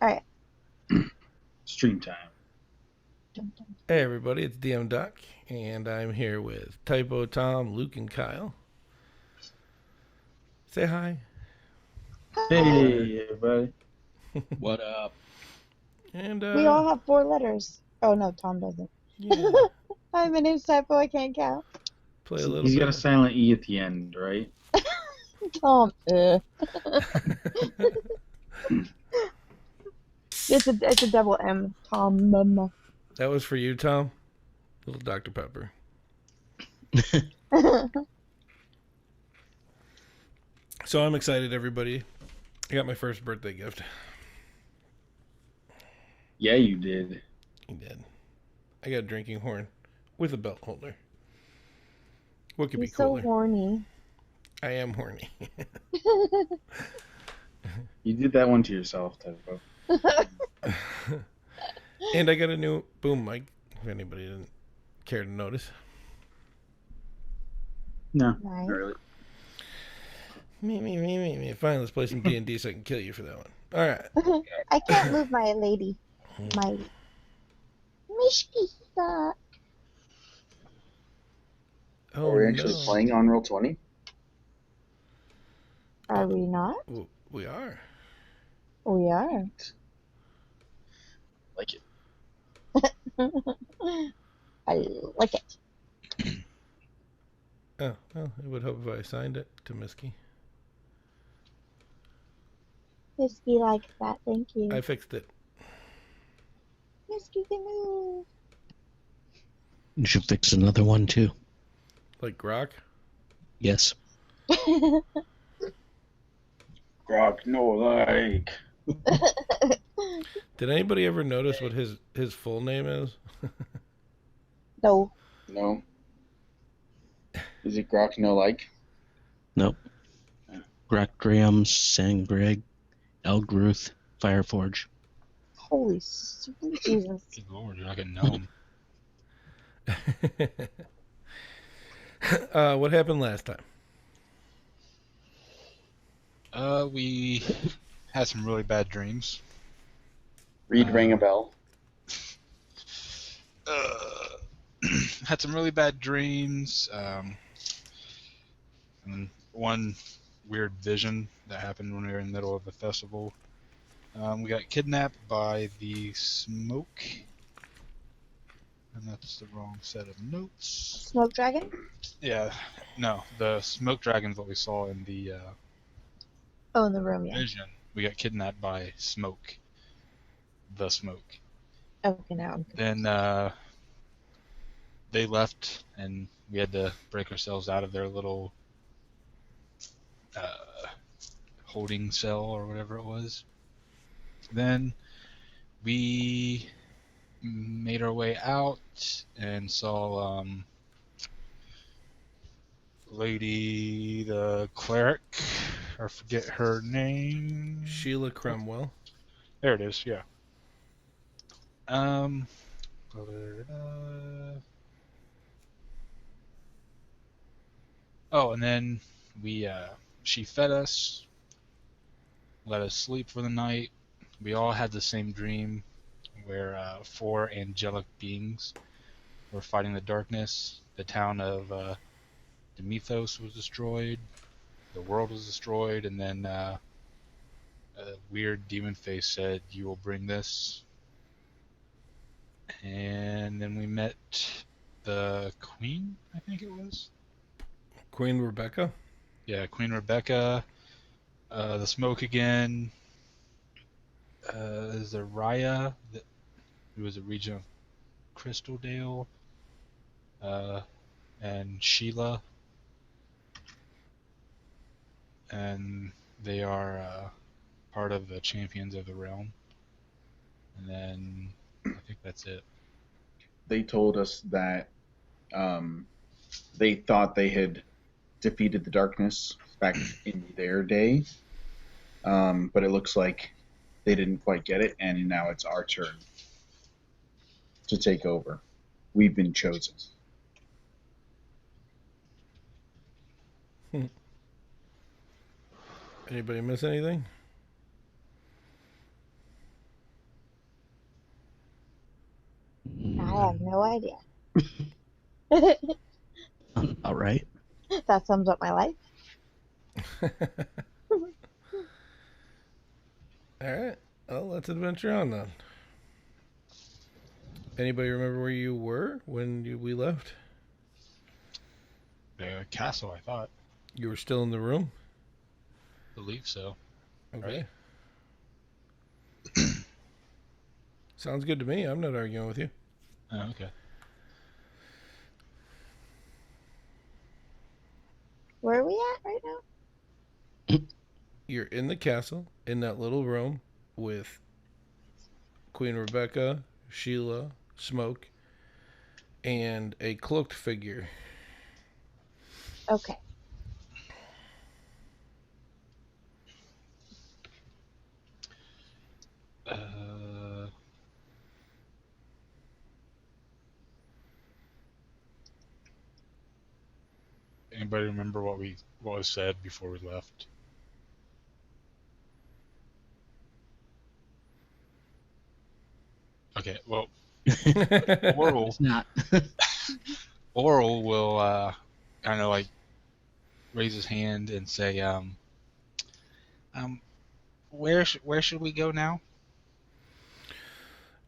All right. Stream time. Dun, dun. Hey everybody, it's DM Doc, and I'm here with Typo Tom, Luke, and Kyle. Say hi. Hey, everybody. What up? And We all have 4 letters. Oh no, Tom doesn't. yeah, Hi, my name's Typo. I can't count. play a little He's bit. got a silent E at the end, right? Tom. It's a double M. Tom. That was for you, Tom. Little Dr. Pepper. So I'm excited, everybody. I got my first birthday gift. Yeah, you did. I did. I got a drinking horn with a belt holder. What could You're be so cooler? horny. I am horny. You did that one to yourself, Typo. And I got a new boom mic, if anybody didn't care to notice. No, Nice. not really. Me. Fine, let's play some D&D so I can kill you for that one. All right. I can't move my lady. My Mishki. Oh, Are we actually no. playing on Roll20? Are we not? We are. We are. Like it. I like it. Oh, well, I would hope if I signed it to Misky. Mishki likes that. Thank you. I fixed it. Mishki can move. You should fix another one too. Like Grok. Yes. Grok, no like. Did anybody ever notice what his full name is? No. No. Is it Grok no like? Nope. Grok Graham, Sang Greg, Elgruth, Fireforge. Holy sweet Jesus. Good lord, you're like a gnome. What happened last time? We had some really bad dreams. Reed rang a bell. Had some really bad dreams. And one weird vision that happened when we were in the middle of a festival. We got kidnapped by the smoke. And that's the wrong set of notes. Smoke dragon? Yeah, no, the smoke dragon's what we saw in the Oh, in the room, yeah. vision. We got kidnapped by smoke. The smoke. Okay, now. Then they left, and we had to break ourselves out of their little holding cell or whatever it was. Then we made our way out and saw Lady the cleric. I forget her name. Sheila Cromwell. There it is. Yeah. Oh, and then she fed us, let us sleep for the night. We all had the same dream, where 4 angelic beings were fighting the darkness. The town of Demethos was destroyed. The world was destroyed, and then a weird demon face said, "You will bring this." And then we met the queen, I think it was. Queen Rebecca. Yeah, Queen Rebecca. The smoke again. Zaraya, who was a regent of Crystaldale. And Sheila. And they are part of the Champions of the Realm. And then I think that's it. They told us that they thought they had defeated the darkness back in their day, but it looks like they didn't quite get it, and now it's our turn to take over. We've been chosen. Anybody miss anything? have no idea. All right. That sums up my life. All right. Well, let's adventure on then. Anybody remember where you were when we left? The castle, I thought. You were still in the room? Believe so. Okay. Sounds good to me. I'm not arguing with you. Oh, okay. Where are we at right now? You're in the castle, in that little room with Queen Rebecca, Sheila, Smoke, and a cloaked figure. Okay. Anybody remember what was said before we left? Okay, well, Oral It's not. Oral will kind of like raise his hand and say, where should we go now?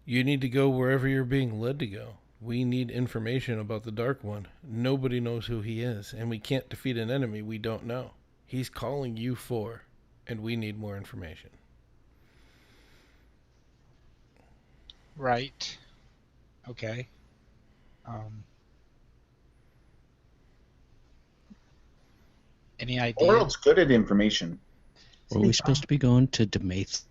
You need to go wherever you're being led to go. We need information about the Dark One. Nobody knows who he is, and we can't defeat an enemy we don't know. He's calling you for, and we need more information. Right. Okay. Any idea? Oral's good at information. Were we supposed to be going to Demath?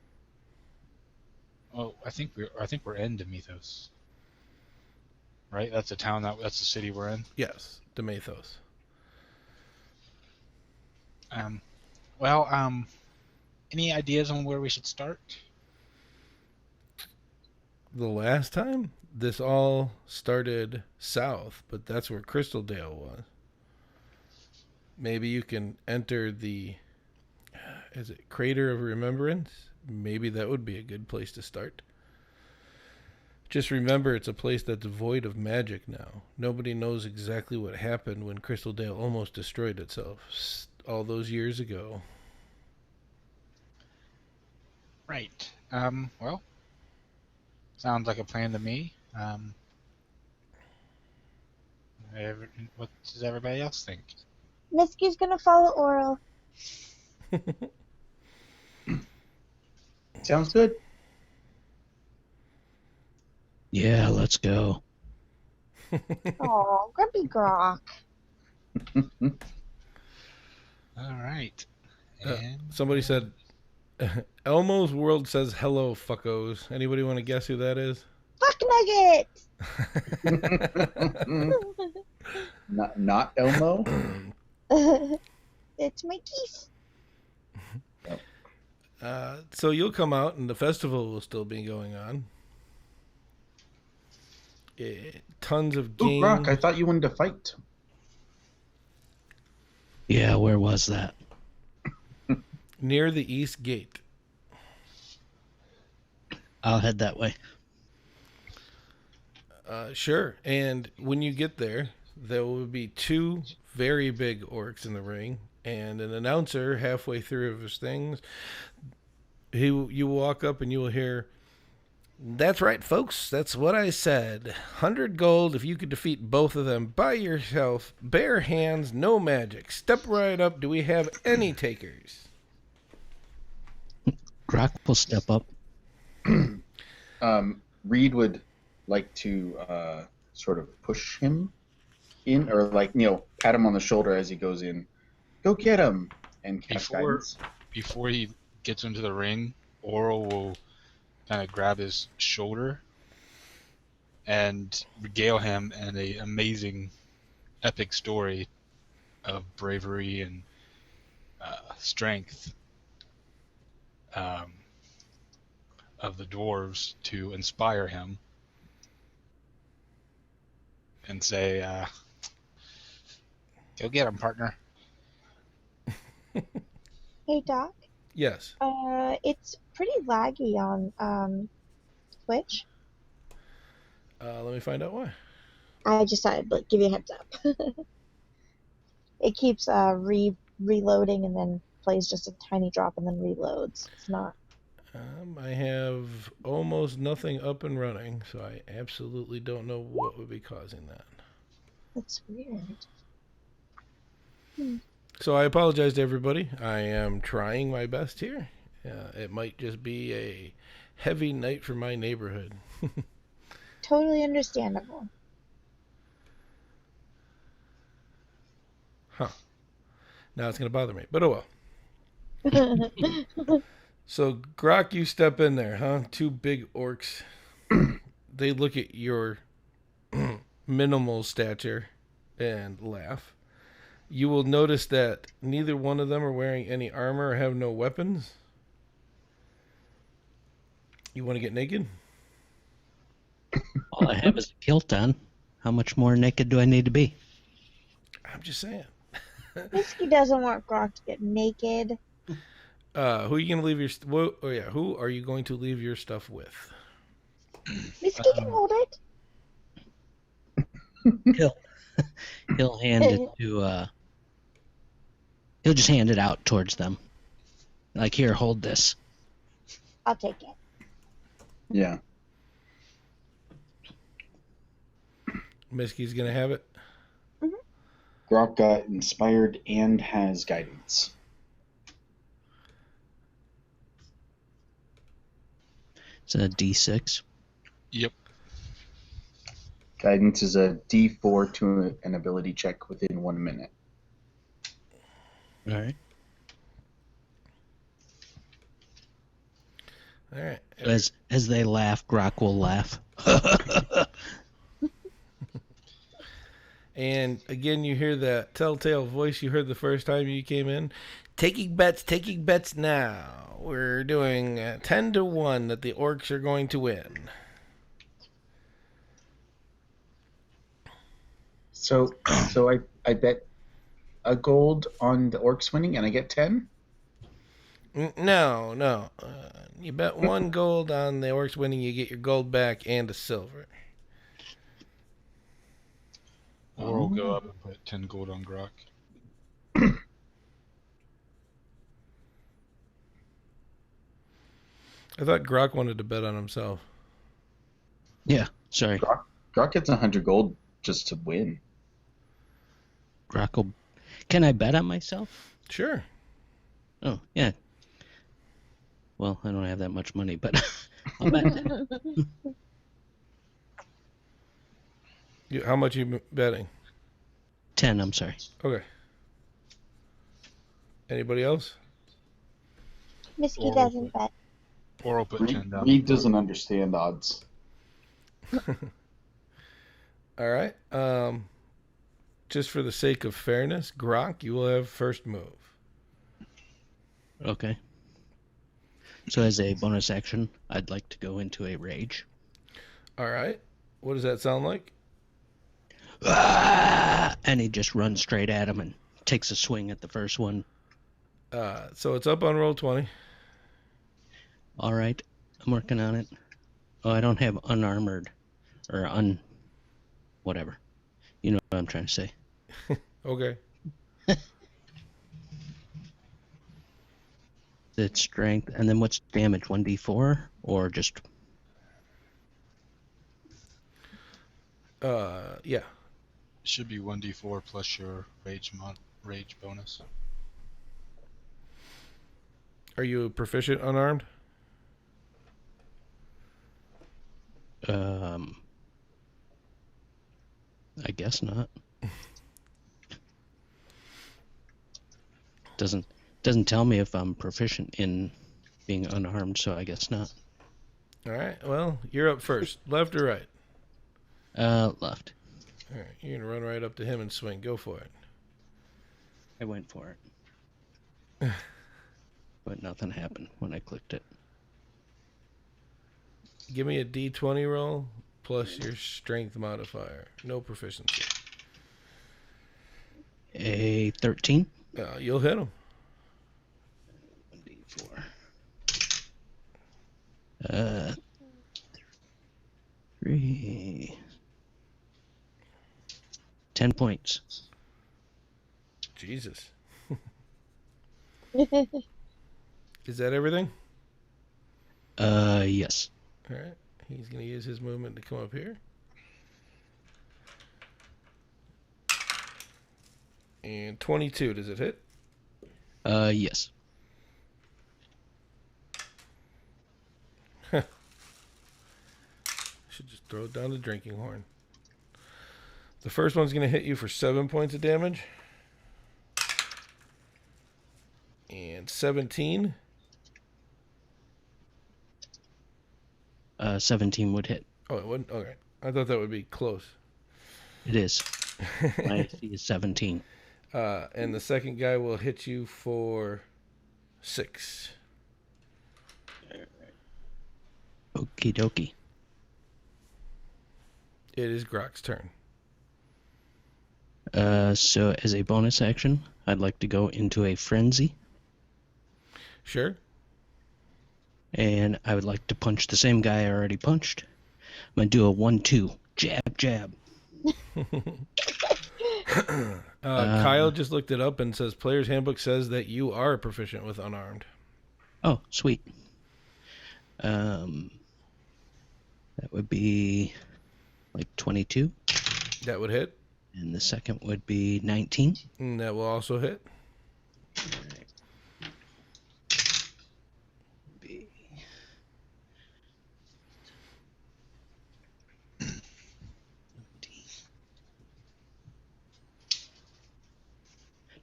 Oh, I think we're in Demethos. Right? That's the town that's the city we're in. Yes, Demathos. Well, any ideas on where we should start? The last time, this all started south, but that's where Crystaldale was. Maybe you can enter the, is it Crater of Remembrance? Maybe that would be a good place to start. Just remember, it's a place that's void of magic now. Nobody knows exactly what happened when Crystaldale almost destroyed itself all those years ago. Right. Well, sounds like a plan to me. What does everybody else think? Nisky's gonna follow Oral. Sounds good. Yeah, let's go. Aw, Grumpy Grok. All right. Uh, And Somebody said, Elmo's World says hello, fuckos. Anybody want to guess who that is? Fuck Nugget! Not Elmo. It's my geese. So you'll come out and the festival will still be going on. Tons of Ooh, game. Brock, I thought you wanted to fight. Yeah, where was that? Near the East Gate. I'll head that way. Sure. And when you get there, there will be two very big orcs in the ring and an announcer halfway through of his things. You walk up and you will hear, "That's right, folks. That's what I said. 100 gold if you could defeat both of them by yourself. Bare hands, no magic. Step right up. Do we have any takers?" Grok will step up. Reed would like to sort of push him in, or pat him on the shoulder as he goes in. Go get him! And cast guidance. before he gets into the ring, Oral will kind of grab his shoulder and regale him in an amazing, epic story of bravery and strength of the dwarves to inspire him, and say, "Go get him, partner." Hey, Doc. Yes. It's pretty laggy on Twitch. Let me find out why. I just thought I'd give you a heads up. It keeps reloading and then plays just a tiny drop and then reloads. It's not. I have almost nothing up and running, so I absolutely don't know what would be causing that. That's weird. So I apologize to everybody. I am trying my best here. It might just be a heavy night for my neighborhood. Totally understandable. Huh. Now it's going to bother me, but oh well. So, Grok, you step in there, huh? Two big orcs. They look at your minimal stature and laugh. You will notice that neither one of them are wearing any armor or have no weapons. You want to get naked? All I have is a kilt on. How much more naked do I need to be? I'm just saying. Whiskey doesn't want Grok to get naked. Who are you gonna leave your? Who are you going to leave your stuff with? Whiskey can hold it. He'll hand it to. He'll just hand it out towards them. Like, here, hold this. I'll take it. Yeah. Misky's gonna have it. Grok got inspired and has guidance. It's a D6. Yep. Guidance is a D4 to an ability check within 1 minute. All right. All right. As they laugh, Grok will laugh. And again, you hear that telltale voice you heard the first time you came in. Taking bets now. We're doing 10 to 1 that the orcs are going to win. So I bet a gold on the orcs winning and I get 10? No. You bet 1 gold on the orcs winning, you get your gold back and a silver. Or we'll go up and put 10 gold on Grok. I thought Grok wanted to bet on himself. Yeah, sorry. Grok gets 100 gold just to win. Grok will... Can I bet on myself? Sure. Oh, yeah. Well, I don't have that much money, but I'll bet. How much are you betting? 10, I'm sorry. Okay. Anybody else? Whiskey doesn't bet. Or we'll put 10 down. Reed doesn't understand odds. All right. Just for the sake of fairness, Grok, you will have first move. Okay. So as a bonus action, I'd like to go into a rage. All right. What does that sound like? Ah! And he just runs straight at him and takes a swing at the first one. So it's up on roll 20. All right. I'm working on it. Oh, I don't have unarmored or whatever. You know what I'm trying to say. Okay. It's strength. And then what's damage? 1d4 or just... Yeah. Should be 1d4 plus your rage bonus. Are you proficient unarmed? I guess not. Doesn't tell me if I'm proficient in being unarmed, so I guess not. All right. Well, you're up first. Left or right? Left. All right. You're going to run right up to him and swing. Go for it. I went for it. But nothing happened when I clicked it. Give me a d20 roll plus your strength modifier. No proficiency. A 13. You'll hit him. 1d4. 3. 10 points. Jesus. Is that everything? Yes. All right. He's going to use his movement to come up here. And 22, does it hit? Yes. Should just throw down the drinking horn. The first one's going to hit you for 7 points of damage. And 17. 17 would hit. Oh, it wouldn't? Okay. I thought that would be close. It is. My AC is 17. And the second guy will hit you for 6. Okie dokie. It is Grok's turn. So as a bonus action, I'd like to go into a frenzy, Sure. and I would like to punch the same guy I already punched. I'm gonna do a 1-2 jab jab. Kyle just looked it up and says Player's Handbook says that you are proficient with unarmed. Oh, sweet. That would be like 22, That would hit. and the second would be 19. And that will also hit. Be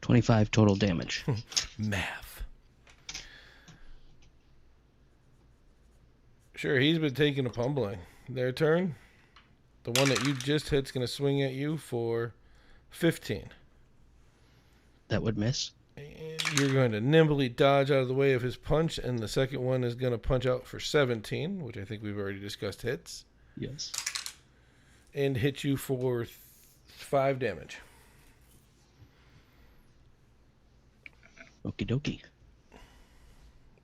25 total damage. Math. Sure, he's been taking a pummeling. Their turn. The one that you just hit's going to swing at you for 15. That would miss. And you're going to nimbly dodge out of the way of his punch, and the second one is going to punch out for 17, which I think we've already discussed hits, Yes. and hit you for 5 damage. Okie dokie.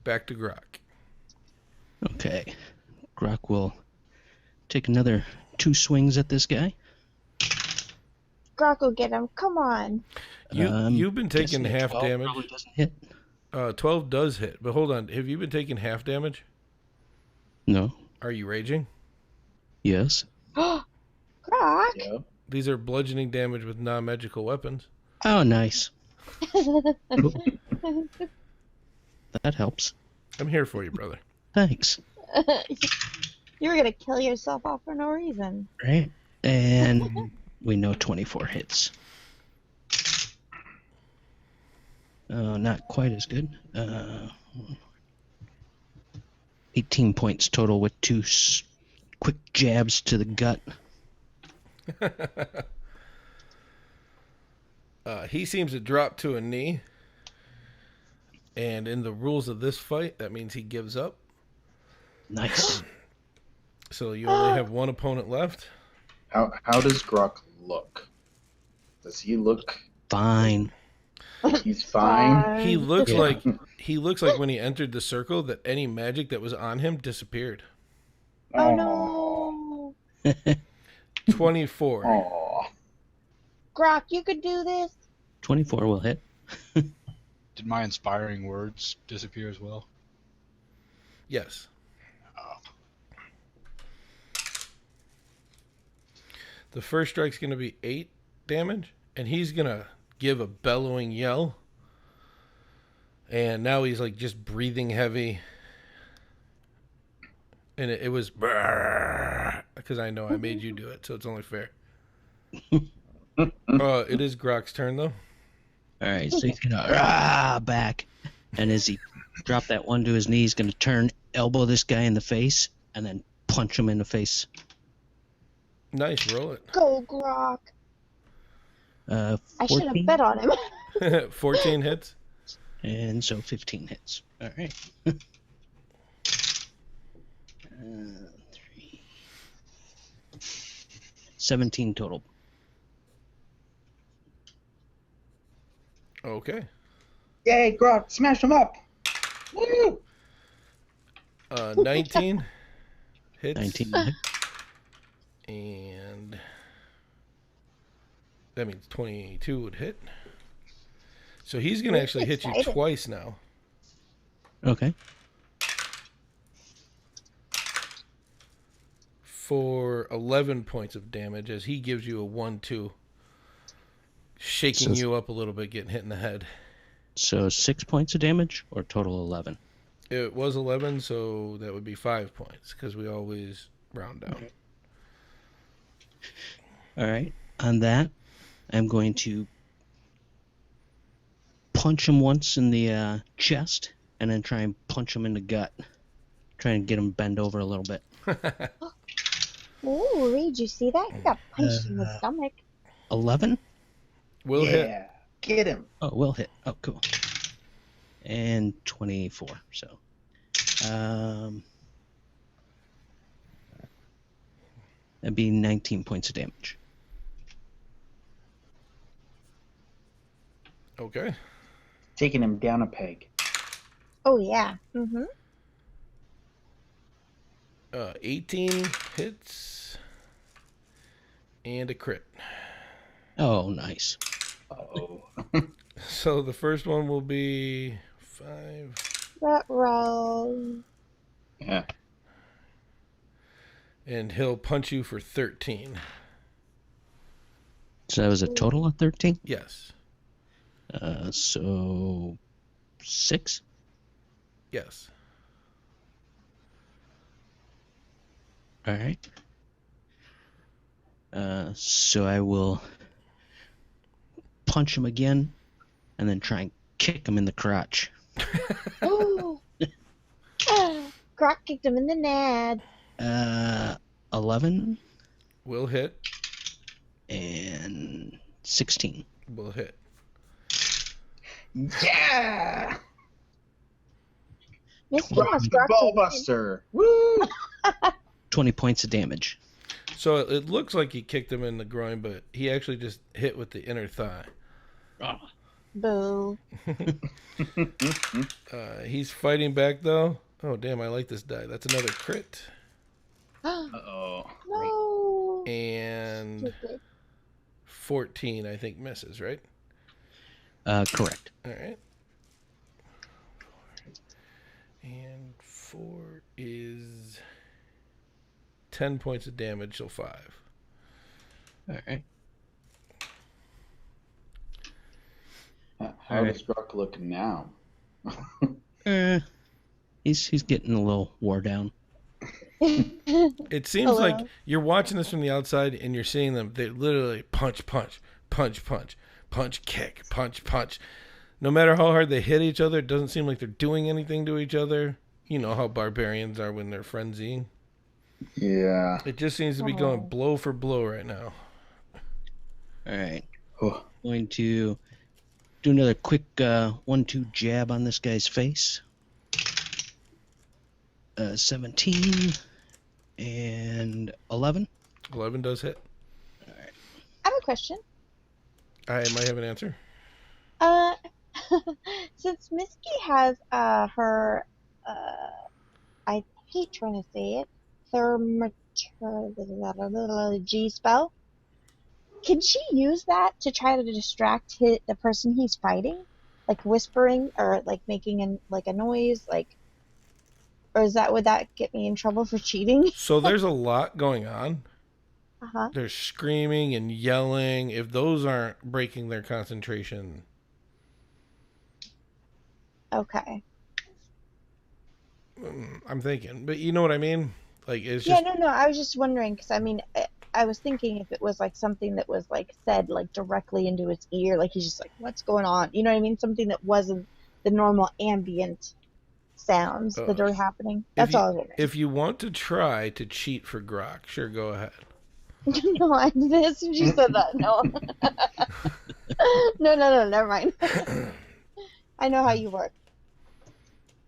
Back to Grok. Okay. Grok will take another 2 swings at this guy. Grok will get him. Come on. You've been taking Guessing a half 12 damage. Probably doesn't hit. 12 does hit, but hold on. Have you been taking half damage? No. Are you raging? Yes. Grok. Yeah. These are bludgeoning damage with non-magical weapons. Oh, nice. That helps. I'm here for you, brother. Thanks. You were going to kill yourself off for no reason. Right. And we know 24 hits. Not quite as good. 18 points total with 2 quick jabs to the gut. He seems to drop to a knee. And in the rules of this fight, that means he gives up. Nice. So you only have one opponent left. How does Grok look? Does he look? Fine. He's fine. He looks Yeah. like when he entered the circle that any magic that was on him disappeared. Oh no. 24. Aw. Grok, you could do this. 24 will hit. Did my inspiring words disappear as well? Yes. Oh. The first strike's going to be 8 damage, and he's going to give a bellowing yell. And now he's like just breathing heavy. And it was because I know I made you do it, so it's only fair. It is Grok's turn, though. All right, so he's gonna back, and as he drop that one to his knee, he's gonna turn, elbow this guy in the face, and then punch him in the face. Nice, roll it. Go, Grok. 14, I should have bet on him. 14 hits. and so 15 hits. All right. 3, 17 total. Okay. Yay, Grok! Smash him up! Woo! 19 hits. 19 hit. And that means 22 would hit. So he's going to actually hit you Excited. twice now. Okay. For 11 points of damage as he gives you a 1-2. Shaking So- you up a little bit, getting hit in the head. So 6 points of damage or total 11? It was 11, so that would be 5 points because we always round down. All right. On that, I'm going to punch him once in the chest and then try and punch him in the gut. Try and get him bend over a little bit. Ooh, Reed, you see that? He got punched in the stomach. 11? Will hit. Yeah, get him. Oh, will hit. Oh, cool. And 24. So, that'd be 19 points of damage. Okay. Taking him down a peg. Oh, yeah. Mm-hmm. 18 hits and a crit. Oh, nice. Uh-oh. So the first one will be 5, Roll. Yeah. and he'll punch you for 13. So that was a total of 13? Yes. So 6? Yes. All right. So I will punch him again and then try and kick him in the crotch. Oh. Grok kicked him in the nad. 11 Will hit. and 16. Will hit. Yeah! Misty Rock wants the Grok to ball win. buster. Woo! 20 points of damage. So it looks like he kicked him in the groin, but he actually just hit with the inner thigh. Boo. He's fighting back, though. Oh, damn, I like this die. That's another crit. Uh-oh. No. And Stupid. 14, I think, misses, right? Correct. All right. And 4 is 10 points of damage, so 5. All right. How does Grok look now? He's getting a little wore down. It seems Hello. like you're watching this from the outside and you're seeing them. They literally punch, punch, punch, punch, punch, kick, punch, punch. No matter how hard they hit each other, it doesn't seem like they're doing anything to each other. You know how barbarians are when they're frenzying. Yeah. It just seems to be going blow for blow right now. All right. Oh, Going to do another quick 1-2 jab on this guy's face. 17 and 11. 11 does hit. I have a question. I might have an answer. Since Misty has her I hate trying to say it, G spell, can she use that to try to distract the person he's fighting, like whispering or like making a noise, like, or would that get me in trouble for cheating? So there's a lot going on. Uh-huh. There's screaming and yelling. If those aren't breaking their concentration, Okay. I'm thinking. But you know what I mean? Like, it's Yeah, just... no, I was just wondering because I mean, I was thinking if it was like something that was like said like directly into his ear, like he's just like, "What's going on?" You know what I mean? Something that wasn't the normal ambient sounds that are happening. That's all I was wondering. If you want to try to cheat for Grok, sure, go ahead. No, I did as soon as you said that. No. No, never mind. I know how you work.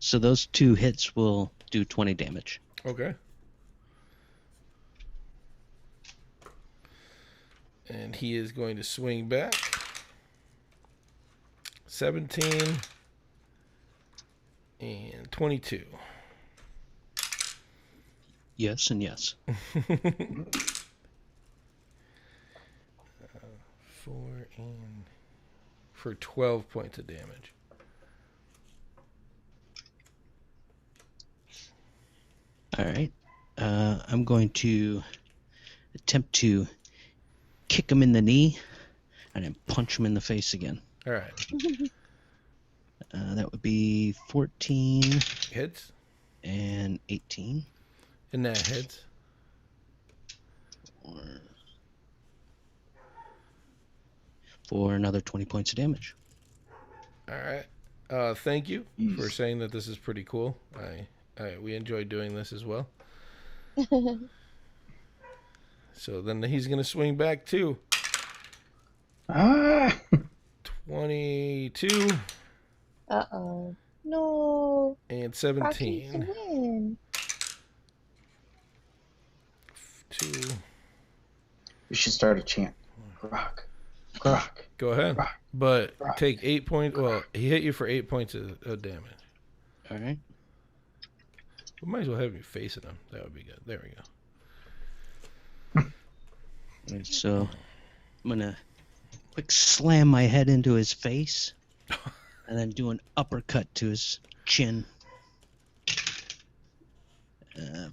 So those 2 hits will do 20 damage. Okay. And he is going to swing back. 17 and 22. Yes and yes. for 12 points of damage. All right. I'm going to attempt to kick him in the knee and then punch him in the face again. All right. That would be 14 Hits. and 18. And that hits. For another 20 points of damage. All right. Thank you for saying that this is pretty cool. We enjoy doing this as well. So then he's going to swing back too. Ah! 22 Uh-oh. No. and Rocky 17. can win. 2. We should start a chant. Grok. Grok. Go ahead. Grok. But Right. take 8 points. Well, he hit you for 8 points of damage. All right. We might as well have you facing him. That would be good. There we go. All right, so I'm going to quick slam my head into his face and then do an uppercut to his chin.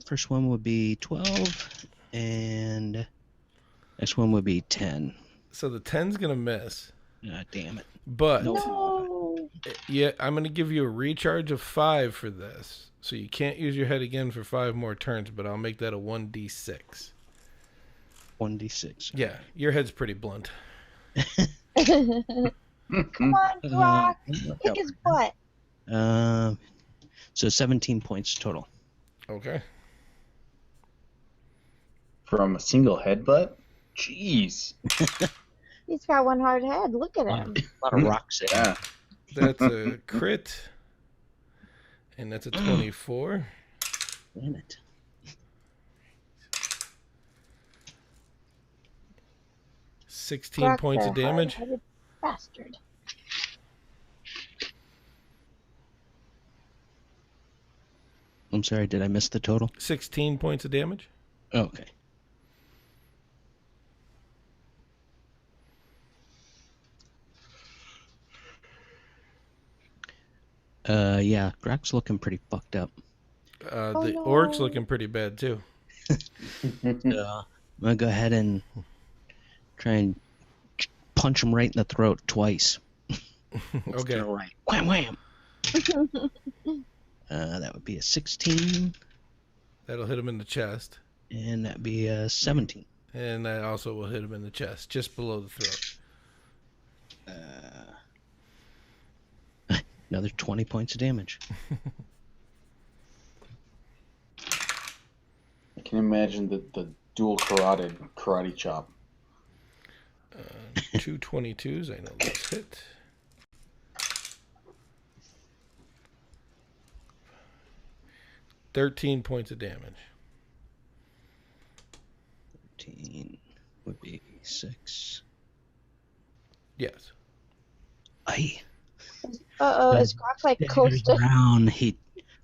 First one would be 12 and next one would be 10. So the 10's going to miss. Damn it. But No. yeah, I'm going to give you a recharge of 5 for this. So you can't use your head again for 5 more turns, but I'll make that a 1d6. 1d6. Yeah, your head's pretty blunt. Come on, Grok. Kick his butt. So 17 points total. Okay. From a single headbutt? Jeez. He's got one hard head. Look at him. A lot of rocks there. Yeah. That's a crit. And that's a 24. Damn it. Sixteen points of the damage. hard-headed bastard. I'm sorry, did I miss the total? 16 points of damage. Okay. Yeah, Grok's looking pretty fucked up. The no. orc's looking pretty bad too. I'm gonna go ahead and try and punch him right in the throat twice. Okay. Right. Wham wham. That would be a 16, That'll hit him in the chest. and that'd be a 17. And that also will hit him in the chest, just below the throat. Another 20 points of damage. I can imagine the dual karate chop. 2 22s, I know those hit. $13 points of damage. 13 would be 6. Yes. Aye. Uh-oh, is Grok like coasting? Brown, he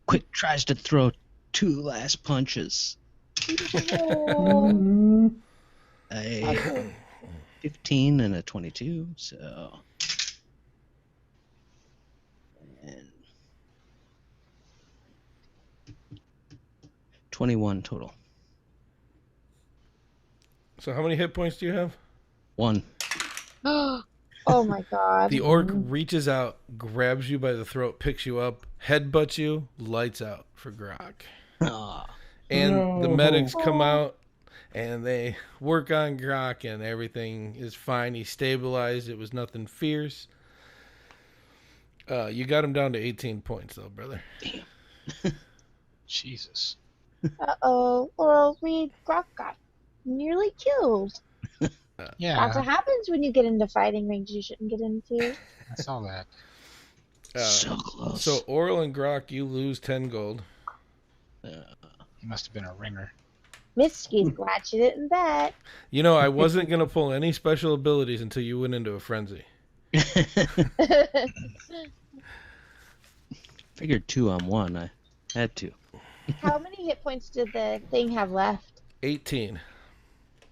quick tries to throw 2 last punches. Oh. A 15 and a 22, so. And 21 total. So how many hit points do you have? 1. Oh my god. The orc reaches out, grabs you by the throat, picks you up, headbutts you, lights out for Grok. Ah, And the medics come out and they work on Grok and everything is fine. He's stabilized. It was nothing fierce. You got him down to 18 points though, brother. Jesus. Uh-oh. Or Grok got nearly killed. Yeah, That's what happens when you get into fighting rings you shouldn't get into. I saw that. so close. So Oral and Grok, you lose 10 gold. He must have been a ringer. Misky's glad she didn't bet. You know, I wasn't going to pull any special abilities until you went into a frenzy. Figured 2 on 1. I had to. How many hit points did the thing have left? 18.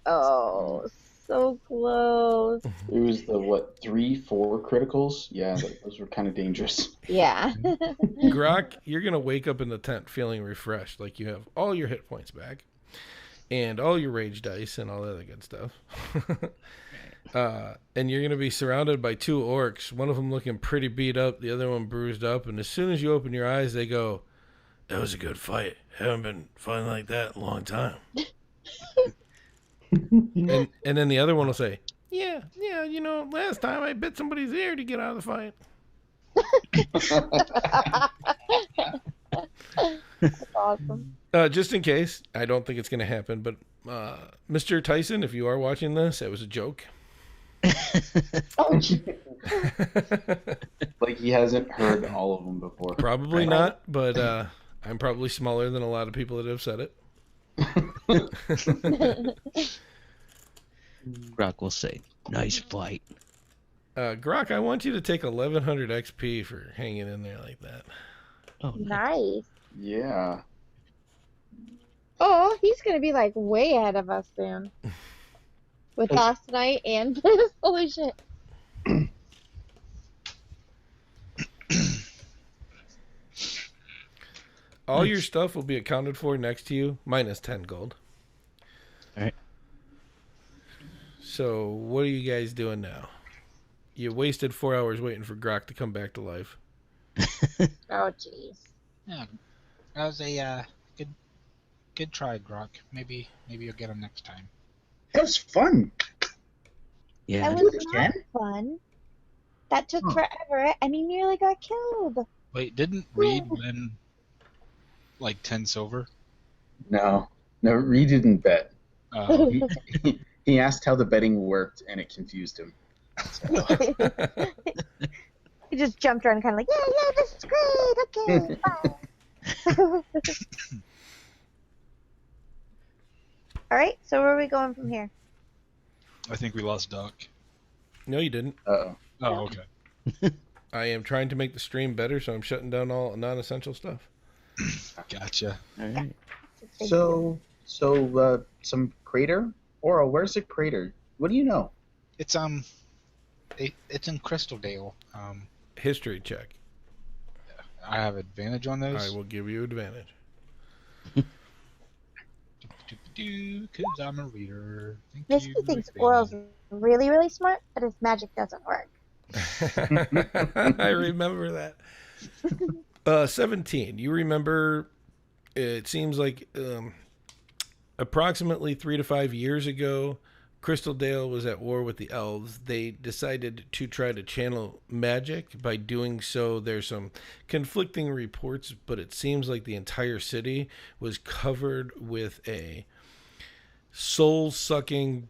Oh, So close. It was the what 3-4 criticals? Yeah, those were kind of dangerous. Yeah. Grok, you're gonna wake up in the tent feeling refreshed, like you have all your hit points back, and all your rage dice and all that other good stuff. And you're gonna be surrounded by two orcs. One of them looking pretty beat up, the other one bruised up. And as soon as you open your eyes, they go, "That was a good fight. Haven't been fighting like that in a long time." and then the other one will say, "Yeah, you know, last time I bit somebody's ear to get out of the fight." That's awesome. Just in case, I don't think it's going to happen, but Mr. Tyson, if you are watching this, it was a joke. Oh, Like he hasn't heard all of them before. Probably not, but I'm probably smaller than a lot of people that have said it. Grok will say, "Nice fight." Grok, I want you to take 1100 XP for hanging in there like that. Oh, nice. Yeah. Oh, he's gonna be like way ahead of us soon. With last night and this. Holy shit. All your stuff will be accounted for next to you, minus 10 gold. All right. So, what are you guys doing now? You wasted 4 hours waiting for Grok to come back to life. Oh, jeez. Yeah, that was a good try, Grok. Maybe you'll get him next time. That was fun. Yeah. That was not fun. That took forever, and he nearly got killed. Wait, didn't Reed win like 10 silver? No, Reed didn't bet. Uh, He asked how the betting worked, and it confused him. He just jumped around, kind of like, yeah, this is great. Okay, bye. All right, so where are we going from here? I think we lost Doc. No, you didn't. Uh-oh. Oh, okay. I am trying to make the stream better, so I'm shutting down all non-essential stuff. Gotcha. All right. So, some crater? Oral, where's the crater? What do you know? It's it's in Crystaldale. History check. I have advantage on those. I will give you advantage. Because I'm a reader. Thank Misty you, thinks advantage. Oral's really, really smart, but his magic doesn't work. I remember that. 17. You remember, it seems like approximately 3 to 5 years ago, Crystaldale was at war with the elves. They decided to try to channel magic. By doing so, there's some conflicting reports, but it seems like the entire city was covered with a soul-sucking,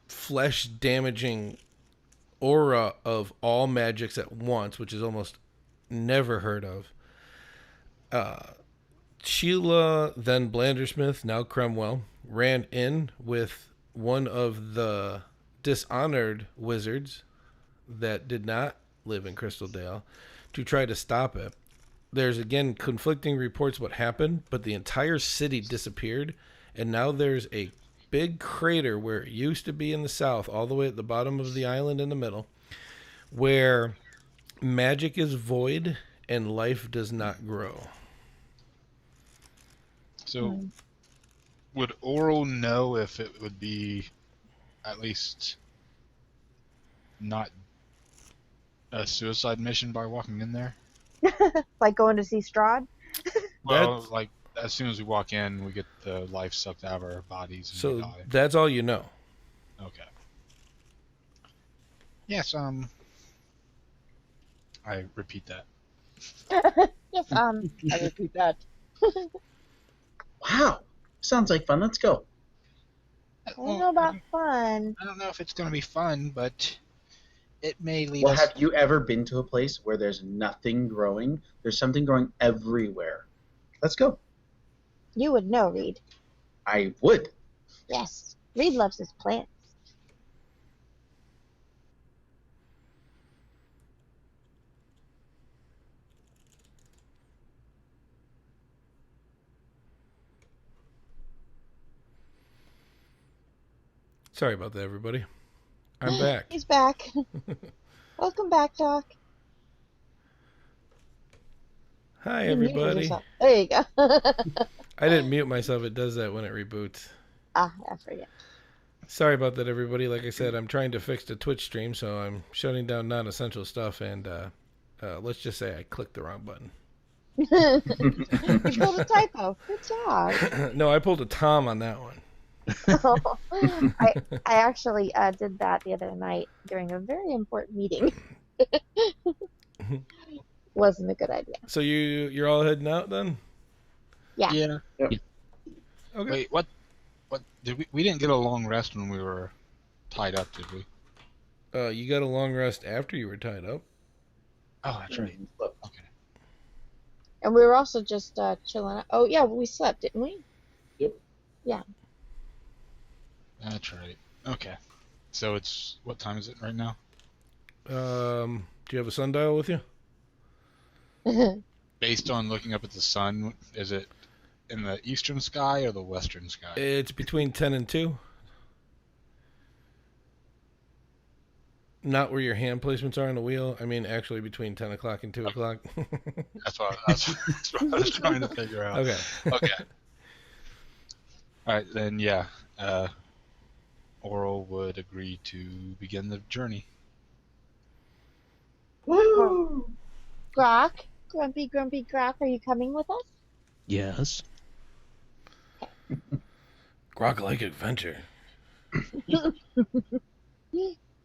flesh-damaging aura of all magics at once, which is almost never heard of. Sheila, then Blandersmith, now Cromwell, ran in with one of the dishonored wizards that did not live in Crystaldale to try to stop it. There's again conflicting reports what happened, but the entire city disappeared, and now there's a big crater where it used to be in the south, all the way at the bottom of the island in the middle, where magic is void and life does not grow. So, would Oral know if it would be at least not a suicide mission by walking in there? Like going to see Strahd? Well, That's- like as soon as we walk in, we get the life sucked out of our bodies and we So die. that's all you know. Okay. Yes. I repeat that. Yes, I repeat that. Wow, sounds like fun. Let's go. I don't know about fun. I don't know if it's going to be fun, but it may lead Well, us. have you ever been to a place where there's nothing growing? There's something growing everywhere. Let's go. You would know, Reed. I would. Yes, Reed loves his plants. Sorry about that, everybody. I'm back. He's back. Welcome back, Doc. Hi, You muted everybody. yourself. There you go. I didn't mute myself. It does that when it reboots. I forget. Sorry about that, everybody. Like I said, I'm trying to fix the Twitch stream, so I'm shutting down non-essential stuff, and let's just say I clicked the wrong button. You pulled a typo. Good job. No, I pulled a Tom on that one. I actually did that the other night during a very important meeting. Wasn't a good idea. So you're all heading out then? Yeah. Yeah. Yep. Okay. Wait, what did we didn't get a long rest when we were tied up, did we? You got a long rest after you were tied up. Oh, that's right. Okay. And we were also just chilling out. Oh, yeah, we slept, didn't we? That's right. Okay. So it's what time is it right now? Do you have a sundial with you? Based on looking up at the sun, is it in the eastern sky or the western sky? It's between 10 and 2. Not where your hand placements are on the wheel. I mean, actually between 10 o'clock and 2 o'clock. That's what I was trying to figure out. Okay. Okay. All right, then, yeah. Oral would agree to begin the journey. Woo! Grok, Grumpy Grok, are you coming with us? Yes. Grok-like adventure.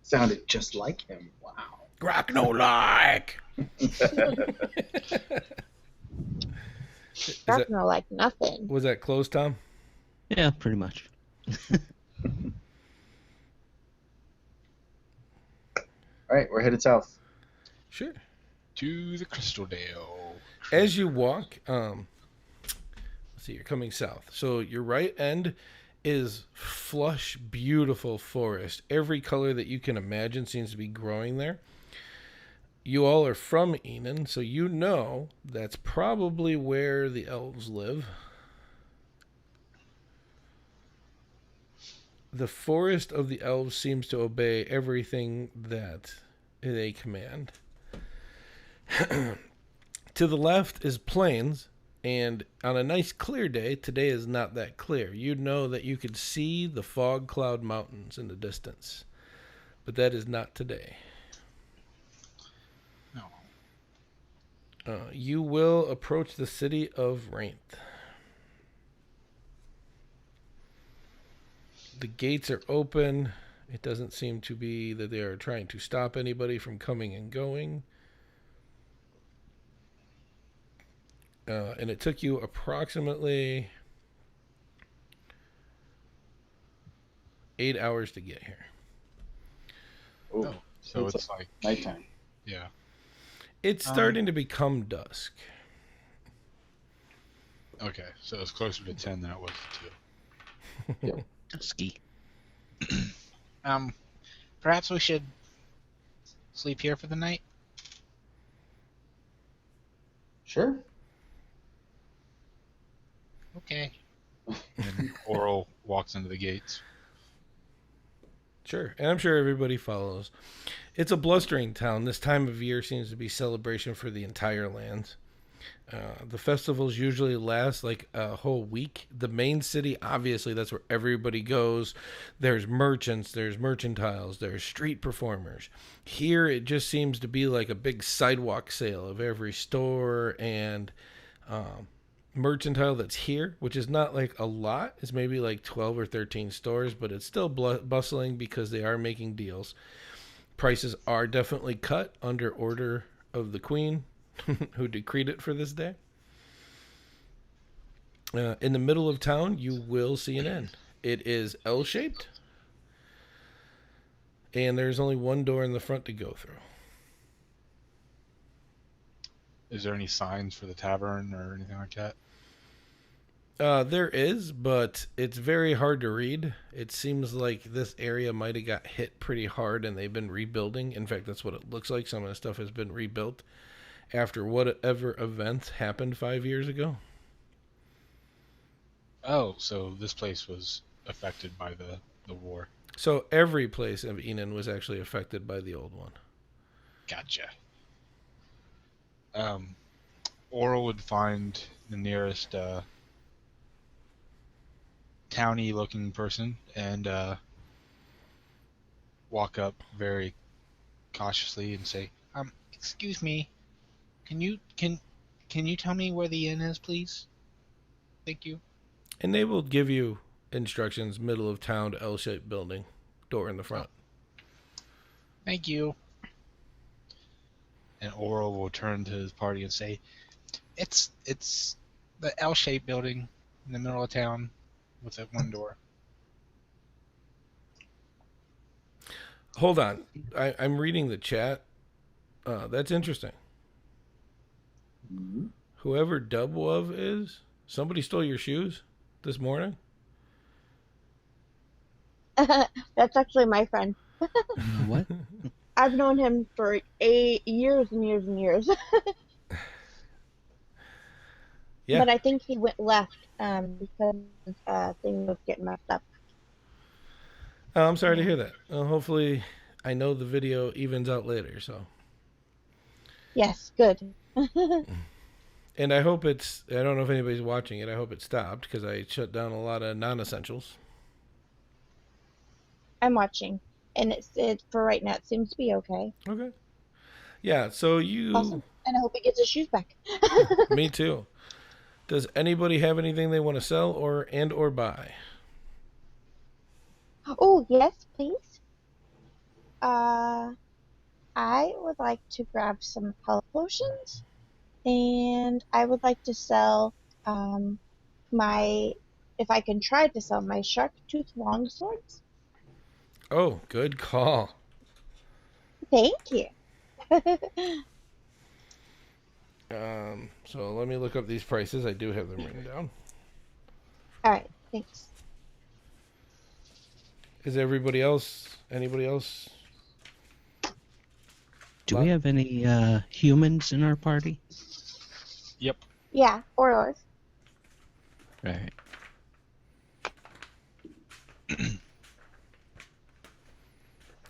Sounded just like him. Wow. Grok no like. Grok no like nothing. Was that close, Tom? Yeah, pretty much. All right, we're headed south. Sure. To the Crystal Dale. As you walk, let's see, you're coming south. So your right end is flush, beautiful forest. Every color that you can imagine seems to be growing there. You all are from Enon, so you know that's probably where the elves live. The forest of the elves seems to obey everything that they command. To the left is plains, and on a nice clear day, today is not that clear. You know that you could see the fog cloud mountains in the distance, but that is not today. No. You will approach the city of Rainth. The gates are open. It doesn't seem to be that they are trying to stop anybody from coming and going. And it took you approximately 8 hours to get here. Oh, So it's like nighttime. yeah. It's starting to become dusk. Okay, so it's closer to 10 than it was to 2. Ski. Perhaps we should sleep here for the night. Sure. Okay. And Oral walks into the gates. Sure, and I'm sure everybody follows. It's a blustering town. This time of year seems to be celebration for the entire land. The festivals usually last like a whole week. The main city, obviously, that's where everybody goes. There's merchants, there's mercantiles, there's street performers. Here, it just seems to be like a big sidewalk sale of every store and mercantile that's here, which is not like a lot. It's maybe like 12 or 13 stores, but it's still bustling because they are making deals. Prices are definitely cut under order of the queen, who decreed it for this day. In the middle of town, you will see an inn. It is L-shaped, and there's only one door in the front to go through. Is there any signs for the tavern or anything like that? There is, but it's very hard to read. It seems like this area might have got hit pretty hard and they've been rebuilding. In fact, that's what it looks like. Some of the stuff has been rebuilt after whatever events happened 5 years ago. Oh, so this place was affected by the war. So every place of Enon was actually affected by the old one. Gotcha. Oral would find the nearest towny-looking person and walk up very cautiously and say, Excuse me. Can you tell me where the inn is, please? Thank you. And they will give you instructions, middle of town, L-shaped building, door in the front. Thank you. and Oral will turn to his party and say, It's the L-shaped building in the middle of town with that one door. Hold on. I'm reading the chat. That's interesting. Mhm. Whoever Dubwov is, somebody stole your shoes this morning? That's actually my friend. What? I've known him for years and years and years. Yeah. But I think he went left because things was getting messed up. Oh, I'm sorry to hear that. Hopefully, I know the video evens out later. So, Yes, good. and I hope it's. I don't know if anybody's watching it. I hope it stopped because I shut down a lot of non-essentials. I'm watching, and it for right now it seems to be okay. Okay. Yeah. So you. Awesome, and I hope he gets his shoes back. Me too. Does anybody have anything they want to sell or buy? Oh yes, please. I would like to grab some health potions, and I would like to sell if I can try to sell my shark tooth longswords. Oh, good call. Thank you. So let me look up these prices. I do have them written down. All right, thanks. Is anybody else? Do we have any humans in our party? "Yep, Yeah, Orlos. Right.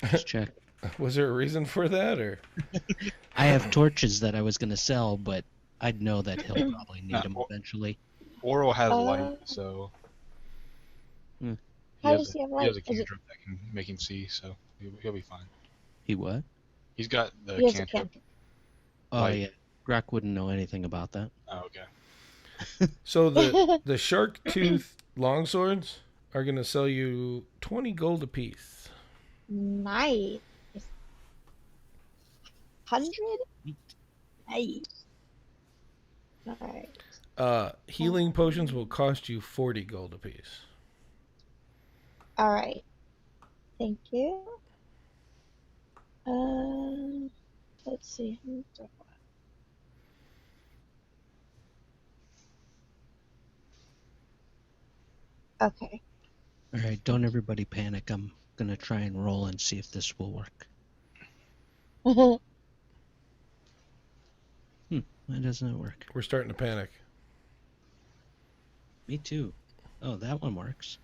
Let's check. Was there a reason for that, or? I have torches that I was going to sell, but I'd know that he'll probably need them eventually. Oral has Uh, light, so Hmm. How does he have he light? has a Is it, cantrip that can make him see, so he'll be fine. He what? He's got the he has a cantrip. cantrip. Oh, Light. yeah. Grok wouldn't know anything about that. Oh, okay. So the shark tooth longswords are going to sell you 20 gold apiece. Nice. 100? Nice. Alright. Healing potions will cost you 40 gold apiece. Alright. Thank you. Let's see. Okay. All right, don't everybody panic. I'm going to try and roll and see if this will work. Why doesn't it work? We're starting to panic. Me too. Oh, that one works.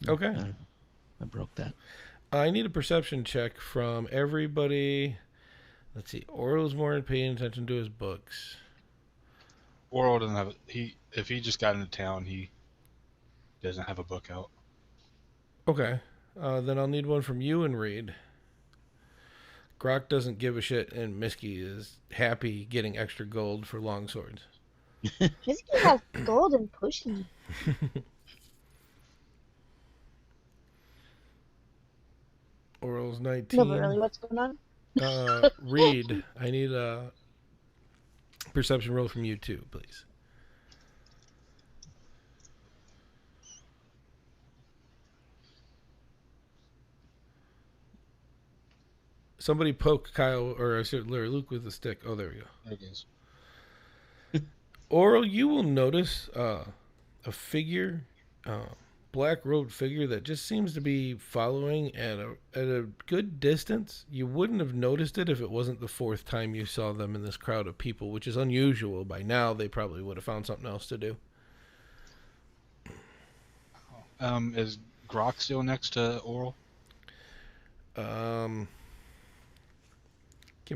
Okay. I broke that. I need a perception check from everybody. Let's see. Oral's more paying attention to his books. Oral doesn't have if he just got into town, he doesn't have a book out. Okay. Then I'll need one from you and Reed. Grok doesn't give a shit, and Misky is happy getting extra gold for longswords. Whiskey has golden potions. Oral's 19. No, but really, what's going on? Reed, I need a perception roll from you too, please. Somebody poke Kyle or Luke with a stick. Oh, there we go. There it is. Oral, you will notice a figure black robed figure that just seems to be following at a good distance. You wouldn't have noticed it if it wasn't the fourth time you saw them in this crowd of people, which is unusual. By now, they probably would have found something else to do. Is Grok still next to Oral? Give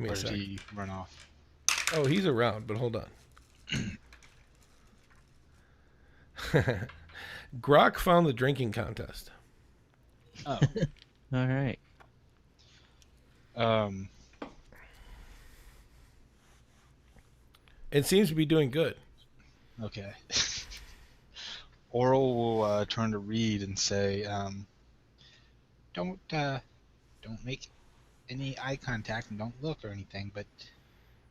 me Or a did second. he run off? Oh, he's around, but hold on. Grok found the drinking contest. Oh. All right. It seems to be doing good. Okay. Oral will turn to Reed and say, don't make any eye contact and don't look or anything, but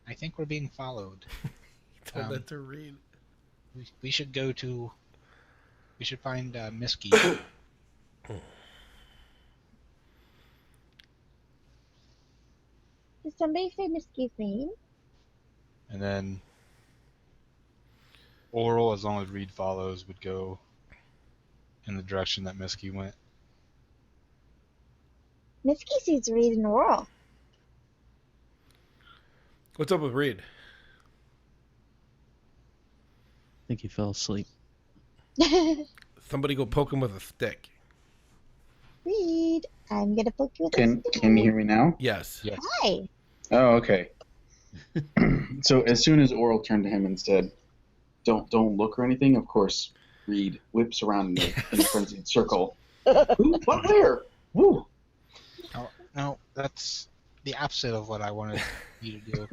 I think we're being followed. Told that to Reed. We should find Misky. Did somebody say Misky's name? And then Oral, as long as Reed follows, would go in the direction that Misky went. Misky sees Reed and Oral. What's up with Reed? I think he fell asleep. Somebody go poke him with a stick. Reed, I'm gonna poke you with a Can stick. you hear me now? Yes. Yes. Hi. Oh, okay. So as soon as Oral turned to him and said, "Don't look or anything," of course, Reed whips around in a frenzied circle. Who? What? Where? Woo! No, that's the opposite of what I wanted you to do.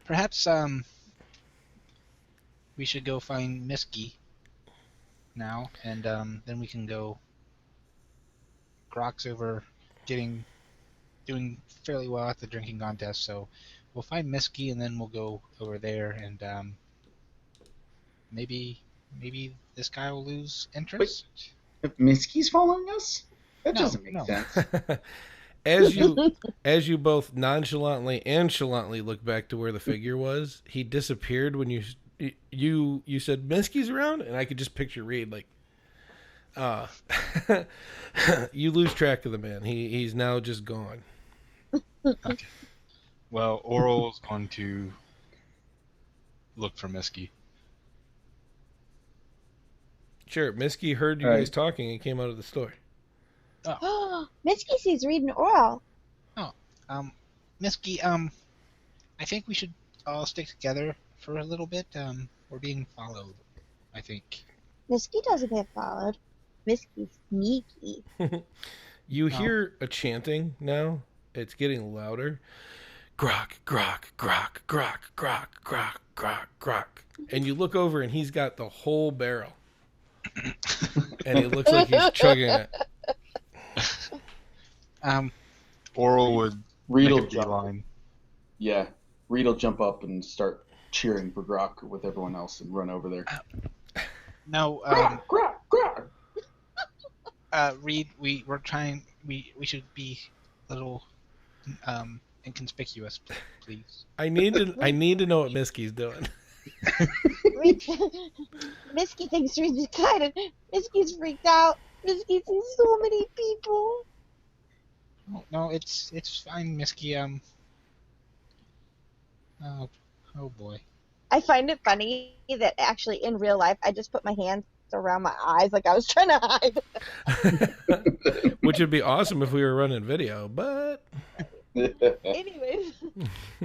Perhaps we should go find Misky now, and then we can go. Grok's over doing fairly well at the drinking contest, so we'll find Misky and then we'll go over there and maybe this guy will lose interest. If Misky's following us? That No, doesn't make no. sense. As you both nonchalantly and chalantly look back to where the figure was, he disappeared when you said Minsky's around, and I could just picture Reed like, you lose track of the man. He's now just gone. Okay. Well, Oral's going to look for Misky. Sure, Misky heard you All right. guys talking and came out of the store. Misky sees Reed and Oral. Misky, I think we should all stick together for a little bit. We're being followed, I think. Misky doesn't get followed. Misky's sneaky. You hear a chanting now. It's getting louder. Grok, grok, grok, grok, grok, grok, grok, grok. And you look over and he's got the whole barrel. And he looks like he's chugging it. Oral would Reed make will a jump. beeline. Yeah, Reed will jump up and start cheering for Grok with everyone else and run over there. No, Grok, Grok. Reed, we should be a little inconspicuous, please. I need to know what Misky's doing. Reed, Misky thinks Reed's excited. Misky's freaked out. Misky sees so many people. No, it's fine, Misky. Oh boy. I find it funny that actually in real life I just put my hands around my eyes like I was trying to hide. Which would be awesome if we were running video, but Anyways,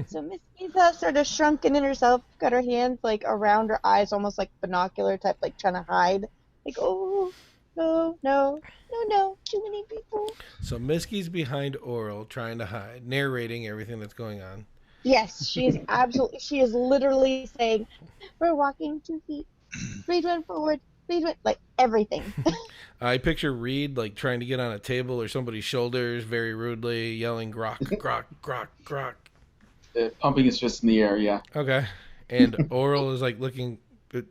so Misky's sort of shrunken in herself, got her hands like around her eyes, almost like binocular type, like trying to hide. Like, oh, no, too many people. so Misky's behind Oral trying to hide, narrating everything that's going on. Yes, she is literally saying, we're walking 2 feet. Reed went forward. Reed went, like, everything. I picture Reed like trying to get on a table or somebody's shoulders very rudely, yelling grok, grok, grok, grok. Pumping his fist in the air, yeah. Okay. And Oral is like looking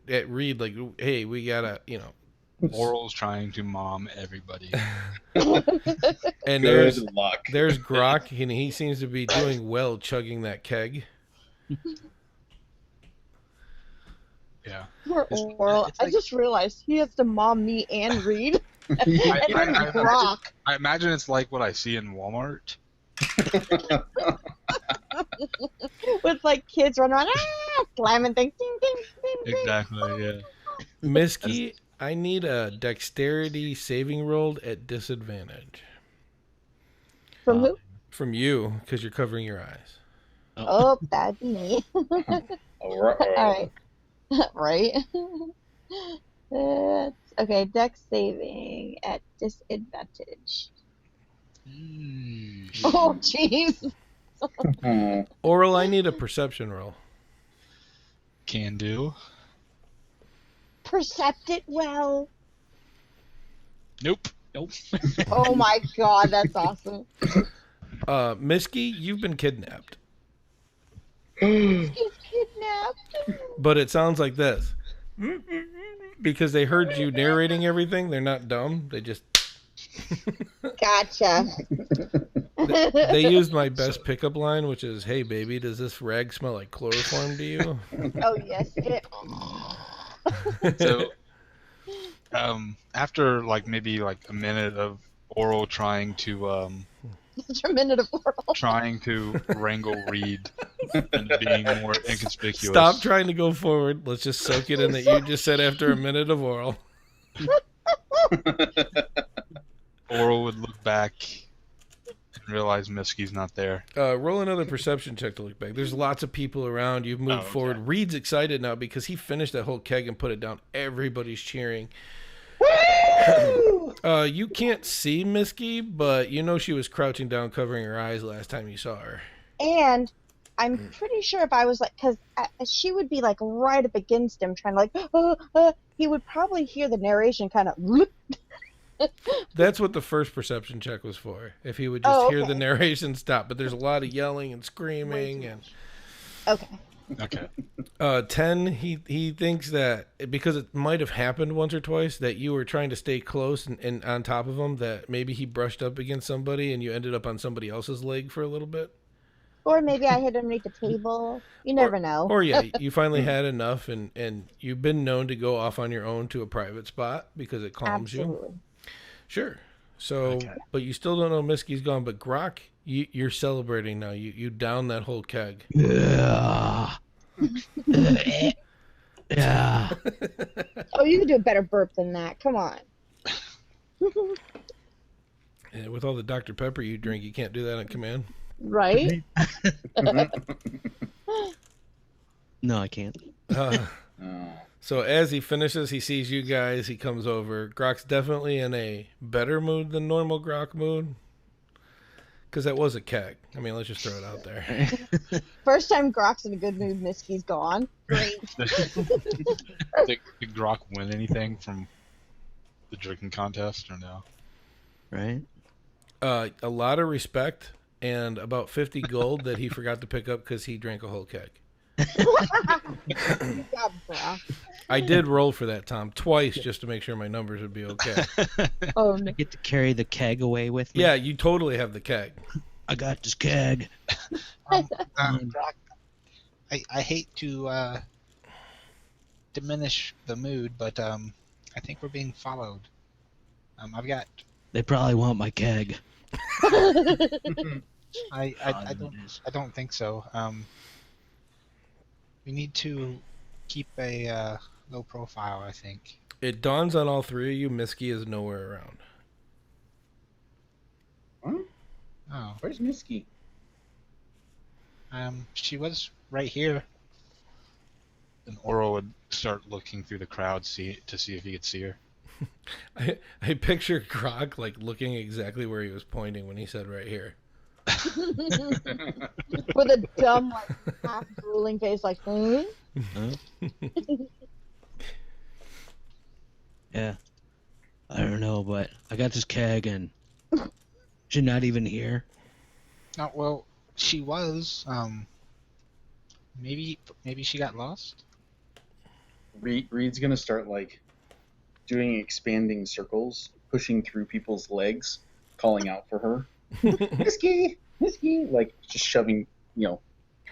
at Reed like, hey, we gotta, Oral's trying to mom everybody. And Good luck. there's Grok, and he seems to be doing well chugging that keg. Yeah. Poor It's- Oral. it's I like- just realized he has to mom me and Reed. And I- then I- Grok. I imagine it's like what I see in Walmart. With like kids running around, slamming things. Ding, ding, ding, ding. Exactly. Yeah. Misky, I need a dexterity saving roll at disadvantage From who? from you because you're covering your eyes. Oh, that'd be me. All right. Right. Okay, dex saving at disadvantage. Yeesh. Oh, jeez. Oh, Oral, I need a perception roll. Can do. Percept it well. Nope. Oh my god, that's awesome. Misky, you've been kidnapped, He's kidnapped. but it sounds like this because they heard you narrating everything. They're not dumb. They just Gotcha. they used my best pickup line, which is, "Hey, baby, does this rag smell like chloroform to you?" Oh yes. So, after like maybe like a minute of Oral trying to Such a minute of oral. wrangle Reed and being more inconspicuous. Stop trying to go forward. Let's just soak it in that you just said after a minute of oral. Oral would look back and realize Misky's not there. Roll another perception check to look back. There's lots of people around. You've moved okay. forward. Reed's excited now because he finished that whole keg and put it down. Everybody's cheering. You can't see Misky, but you know she was crouching down, covering her eyes last time you saw her. And I'm pretty sure if I was like, because she would be like right up against him, trying to like, he would probably hear the narration kind of. That's what the first perception check was for. If he would just hear the okay. narration stop. But there's a lot of yelling and screaming and. Okay. Okay. 10, he thinks that because it might have happened once or twice that you were trying to stay close and on top of him, that maybe he brushed up against somebody and you ended up on somebody else's leg for a little bit. Or maybe I hid underneath the table. You never know. Or yeah, you finally had enough and you've been known to go off on your own to a private spot because it calms you. Absolutely. Sure. So, Okay. but you still don't know Misky's gone. But Grok, you're celebrating now. You down that whole keg. Yeah. Yeah. Oh, you can do a better burp than that. Come on. And with all the Dr. Pepper you drink, you can't do that on command. Right? No, I can't. Uh, oh. So as he finishes, he sees you guys. He comes over. Grok's definitely in a better mood than normal Grok mood. Because that was a keg. I mean, let's just throw it out there. First time Grok's in a good mood, Misky's gone. Great. Did Grok win anything from the drinking contest or no? Right? A lot of respect and about 50 gold that he forgot to pick up because he drank a whole keg. Good job, Grok. I did roll for that, Tom, twice just to make sure my numbers would be okay. Oh, I get to carry the keg away with me. Yeah, you totally have the keg. I got this keg. Grok, I hate to diminish the mood, but I think we're being followed. I've got. They probably want my keg. I don't think so. We need to keep a low profile, I think. It dawns on all three of you, Misky is nowhere around. Huh? Oh, Where's Misky? she was right here. And Oral would start looking through the crowd to see if he could see her. I picture Grok like looking exactly where he was pointing when he said right here. with a dumb, like, half drooling face, like, Huh? Yeah. I don't know, but I got this keg and she's not even here. Oh, well, she was. Maybe she got lost. Reed's gonna start like doing expanding circles, pushing through people's legs, calling out for her. Misky, Misky, like just shoving,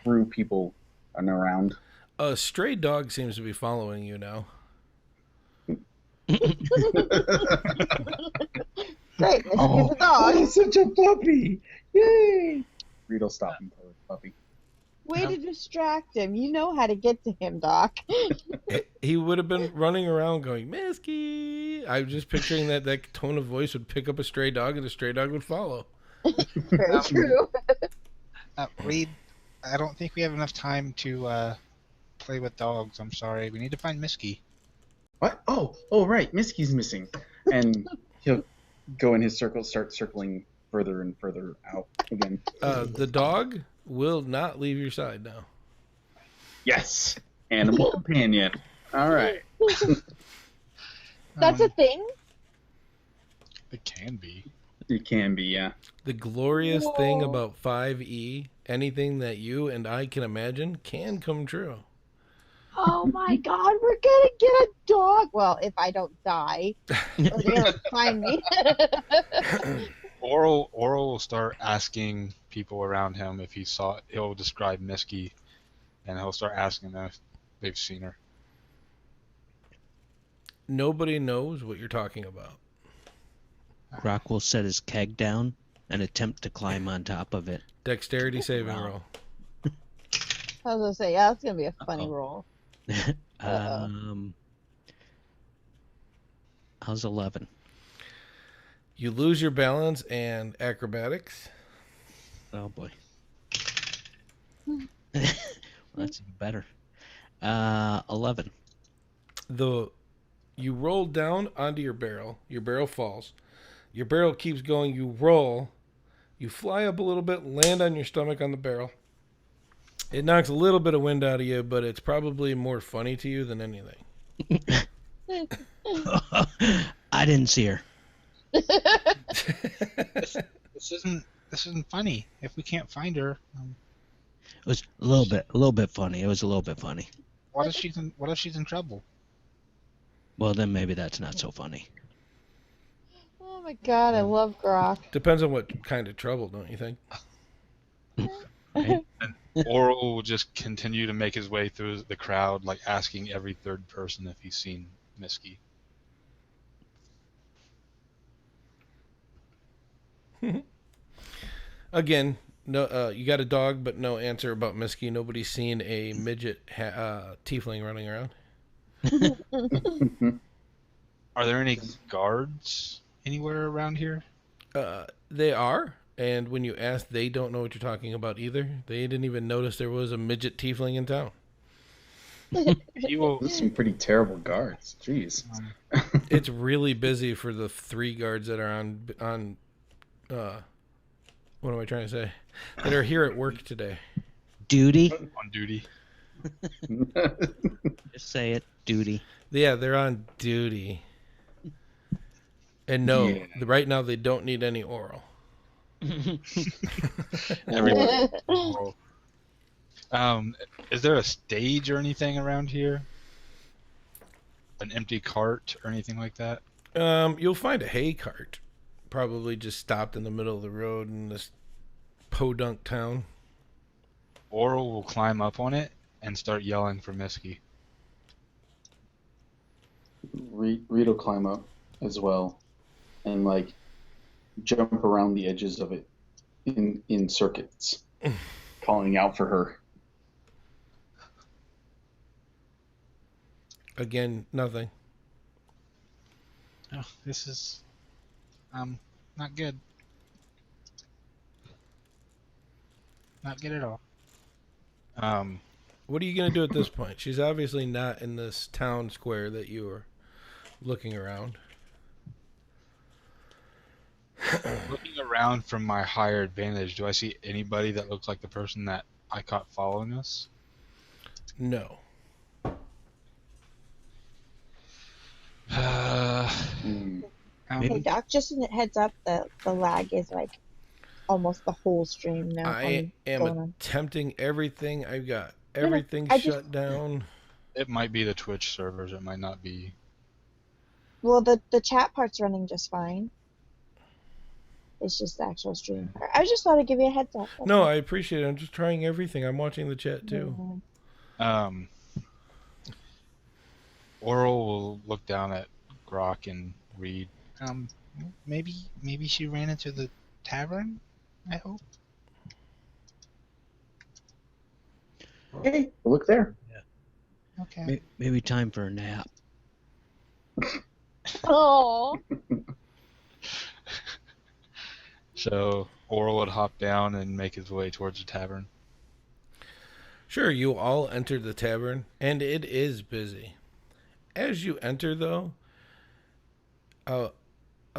through people and around. A stray dog seems to be following you now. Great, Missy's Oh, a dog. oh, such a puppy! Yay! Reed'll stop and play with the puppy. Way to distract him. You know how to get to him, Doc. He would have been running around going, Misky. I'm just picturing that tone of voice would pick up a stray dog and the stray dog would follow. Very true. Reed, I don't think we have enough time to play with dogs. I'm sorry. We need to find Misky. What? Oh, right. Misky's missing. And he'll go in his circle, start circling further and further out again. The dog will not leave your side now. Yes. Animal companion. All right. That's a thing? It can be. It can be, yeah. The glorious thing Whoa. about 5e, anything that you and I can imagine can come true. Oh my god, we're gonna get a dog. Well, if I don't die, or they don't find me. Oral will start asking people around him if he saw. He'll describe Misky, and he'll start asking them if they've seen her. Nobody knows what you're talking about. Grok will set his keg down and attempt to climb on top of it. Dexterity saving Wow. roll. I was gonna say, yeah, that's gonna be a funny Uh-oh. roll. How's 11? You lose your balance and acrobatics. Oh boy. Well, that's even better. 11. You roll down onto your barrel. Your barrel falls. Your barrel keeps going. You roll. You fly up a little bit, land on your stomach on the barrel. It knocks a little bit of wind out of you, but it's probably more funny to you than anything. I didn't see her. This isn't funny. If we can't find her, It was a little bit funny. It was a little bit funny. what if she's in trouble? Well, then maybe that's not so funny. Oh my god, I love Grok. Depends on what kind of trouble, don't you think? Right? Oral will just continue to make his way through the crowd, like asking every third person if he's seen Misky. Again, no. You got a dog, but no answer about Misky. Nobody's seen a midget tiefling running around. Are there any guards anywhere around here? They are, and when you ask, they don't know what you're talking about either. They didn't even notice there was a midget tiefling in town. He will. Those are some pretty terrible guards. Jeez. It's really busy for the 3 guards that are on. What am I trying to say? That are here at work today. Duty? On duty. Just say it. Duty. Yeah, they're on duty. And no, Yeah. right now they don't need any oral. Everybody. Is there a stage or anything around here? An empty cart or anything like that? You'll find a hay cart, probably just stopped in the middle of the road in this podunk town. Oral will climb up on it and start yelling for Misky. Reed will climb up as well and like jump around the edges of it in circuits, calling out for her. Again, nothing. Oh, this is not good. Not good at all. What are you going to do at this point? She's obviously not in this town square that you were looking around. Looking around from my higher advantage, do I see anybody that looks like the person that I caught following us? No. Hey, Doc, just a heads up, the lag is like almost the whole stream now. I am going on. attempting everything. I've got everything I shut down. It might be the Twitch servers. It might not be. Well, the chat part's running just fine. It's just the actual stream part. I just thought I'd give you a heads up. No, I appreciate it. I'm just trying everything. I'm watching the chat too. Yeah. Oral will look down at Grok and Reed. Maybe she ran into the tavern. I hope. Okay, we'll look there. Okay. Maybe time for a nap. Oh. So Oral would hop down and make his way towards the tavern. Sure, you all enter the tavern, and it is busy. As you enter, though, a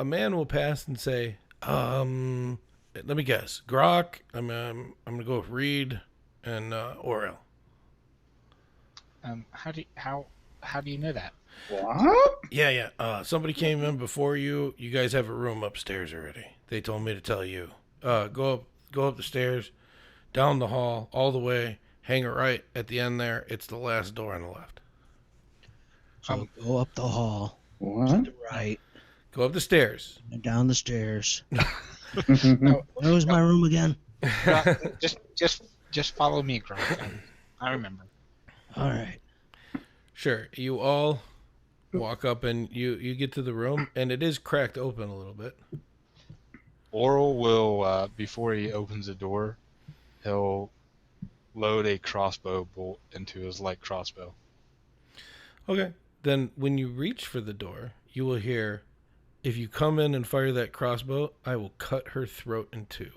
man will pass and say, let me guess, Grok, I'm going to go with Reed and Orel. How do you know that? What? Yeah. Somebody came in before you. You guys have a room upstairs already. They told me to tell you. Go up the stairs, down the hall, all the way. Hang it right at the end there. It's the last door on the left. So go up the hall, What? to the right, Go up the stairs. and down the stairs. Where was my room again? Just follow me, Grok. I remember. All right. Sure. You all walk up and you get to the room, and it is cracked open a little bit. Oral will, before he opens the door, he'll load a crossbow bolt into his light crossbow. Okay. Then when you reach for the door, you will hear, if you come in and fire that crossbow, I will cut her throat in two.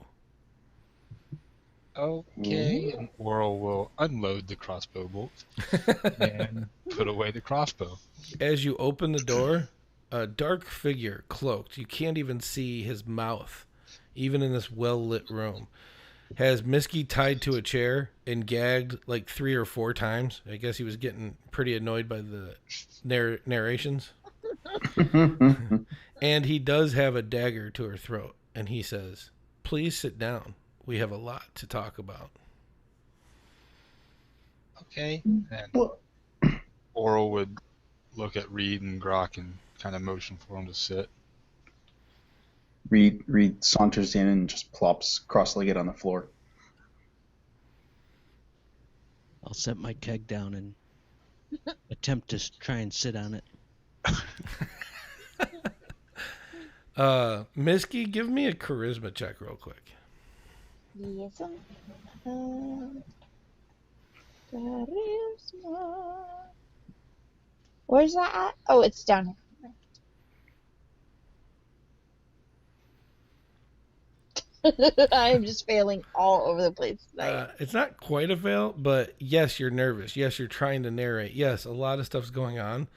Okay. And Oral will unload the crossbow bolt and put away the crossbow. As you open the door, a dark figure cloaked, you can't even see his mouth, even in this well-lit room, has Misky tied to a chair and gagged like 3 or 4 times. I guess he was getting pretty annoyed by the narrations. And he does have a dagger to her throat, and he says, "Please sit down. We have a lot to talk about." Okay. And Well, Oral would look at Reed and Grok and kind of motion for him to sit. Reed saunters in and just plops cross-legged on the floor. I'll set my keg down and attempt to try and sit on it. Misky, give me a charisma check real quick. Yes. Charisma. Where's that at? Oh, it's down here. I'm just failing all over the place tonight. It's not quite a fail, but yes, you're nervous. Yes, you're trying to narrate. Yes, a lot of stuff's going on,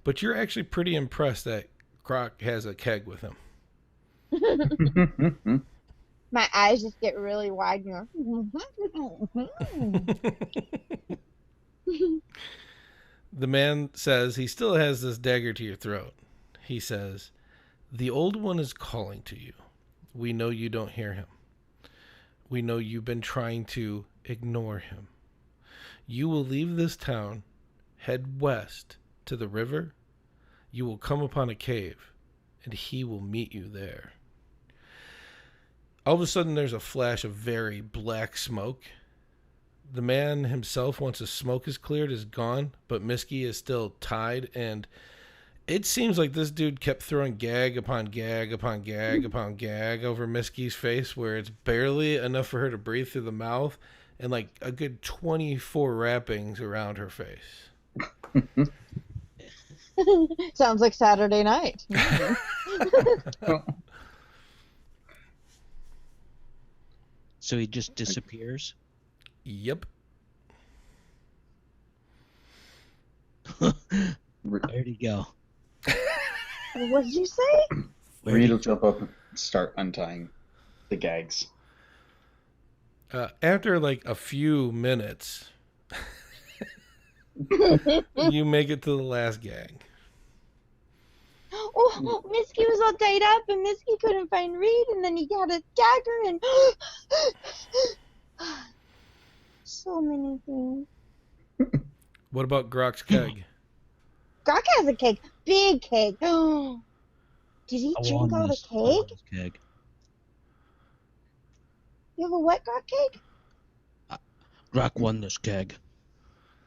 but you're actually pretty impressed that Grok has a keg with him. My eyes just get really wide. The man says he still has this dagger to your throat. He says, "The old one is calling to you. We know you don't hear him. We know you've been trying to ignore him. You will leave this town, head west to the river. You will come upon a cave, and he will meet you there." All of a sudden, there's a flash of very black smoke. The man himself, once the smoke is cleared, is gone, but Misky is still tied, and it seems like this dude kept throwing gag upon gag upon gag upon gag over Misky's face, where it's barely enough for her to breathe through the mouth, and like a good 24 wrappings around her face. Sounds like Saturday night. So he just disappears? Yep. Where'd he go? What did you say? Reed will jump up and start untying the gags. After like a few minutes, you make it to the last gag. Oh, Misky was all tied up, and Misky couldn't find Reed, and then he got a dagger, and so many things. What about Grok's keg? Grok has a cake, big cake. Did he drink all the cake? Keg. You have a what Grok cake? Grok won this keg.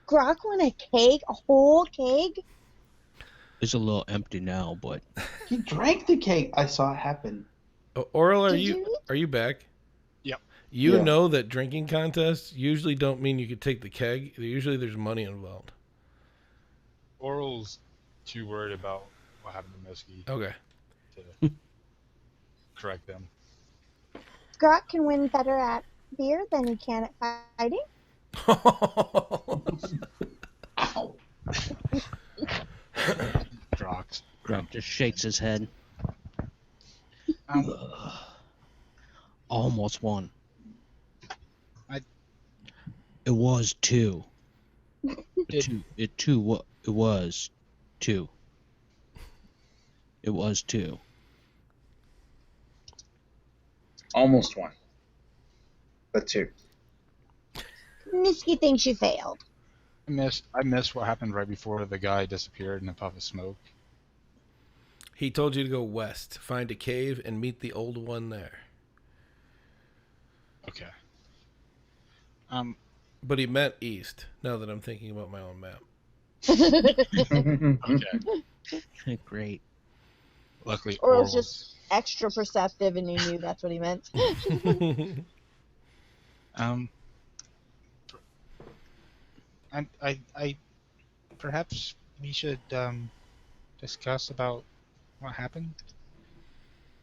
Grok won a cake, a whole cake. It's a little empty now, but He drank the cake. I saw it happen. Oral, Did you? are you back? Yep. You Yeah. know that drinking contests usually don't mean you could take the keg. Usually there's money involved. Oral's too worried about what happened to Misky Okay. to correct them. Grok can win better at beer than he can at fighting. Ow. Drox. Grog just shakes his head. Um, Almost won. I- It was 2. Did- It was 2. It was 2. Almost one. But 2. Misky thinks you failed. I missed what happened right before the guy disappeared in a puff of smoke. He told you to go west, find a cave, and meet the old one there. Okay. But he meant east, now that I'm thinking about my own map. Okay. Great. Luckily, Or it Oral was just extra perceptive and he knew that's what he meant. I perhaps we should discuss about what happened.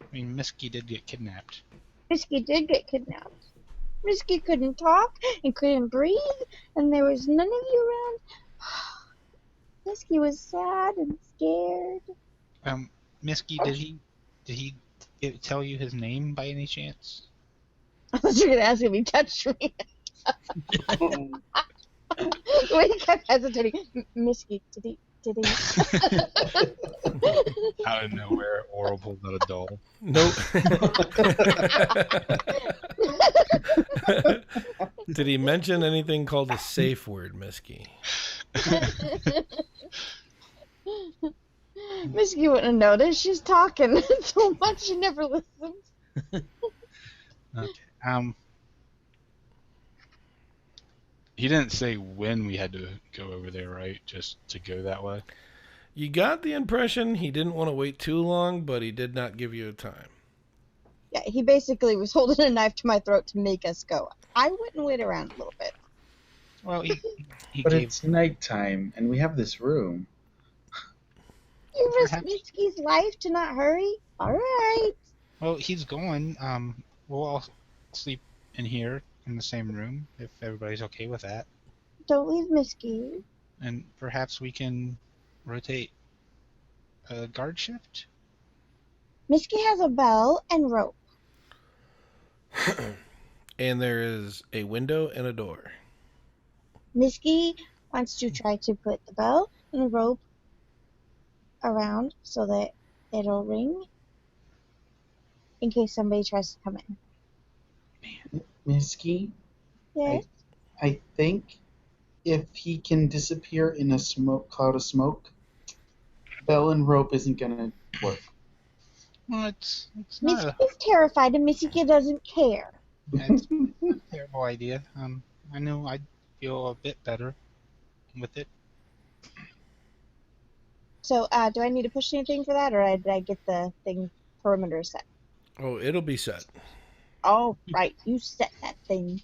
I mean, Misky did get kidnapped. Misky did get kidnapped. Misky couldn't talk and couldn't breathe, and there was none of you around. Misky was sad and scared. Misky, did he tell you his name by any chance? I thought you were gonna ask if he touched me. When he kept hesitating, Misky, did he? out of nowhere, Oral pulled out a doll. Nope. Did he mention anything called a safe word, Misky? Misky wouldn't have noticed. She's talking so much she never listens. Okay. He didn't say when we had to go over there, right? Just to go that way. You got the impression he didn't want to wait too long, but he did not give you a time. Yeah, he basically was holding a knife to my throat to make us go. I wouldn't wait around a little bit. Well, he But gave. it's nighttime, and we have this room. You risked Perhaps- Misky's life to not hurry? Alright. Well, he's going. We'll all sleep in here in the same room if everybody's okay with that, Don't leave Misky. and perhaps we can rotate a guard shift. Misky has a bell and rope. And there is a window and a door. Misky wants to try to put the bell and the rope around so that it'll ring in case somebody tries to come in. Misky, Yes? I think if he can disappear in a cloud of smoke, bell and rope isn't gonna work. Well, it's not a Misky's terrified and Misky doesn't care. it's a terrible idea. I know I'd feel a bit better with it. So, do I need to push anything for that, or did I get the thing perimeter set? Oh, it'll be set. Oh, right. You set that thing.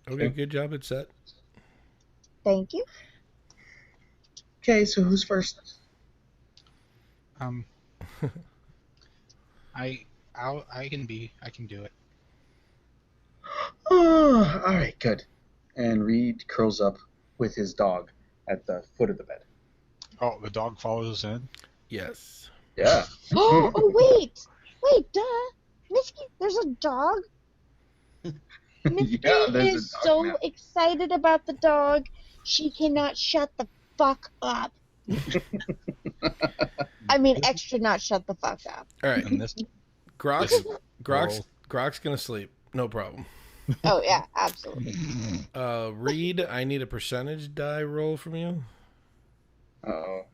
Okay, good job. It's set. Thank you. Okay, so who's first? I can do it. Oh, all right, good. And Reed curls up with his dog at the foot of the bed. Oh, the dog follows us in. Yes. Yeah. Oh, wait, duh. Misky, there's a dog. Misky Yeah, there's a is dog so now. excited about the dog, she cannot shut the fuck up. I mean, extra not shut the fuck up. All right. And this Grok's Roll. gonna sleep. No problem. Oh, yeah, absolutely. Reed, I need a percentage die roll from you. Uh-oh.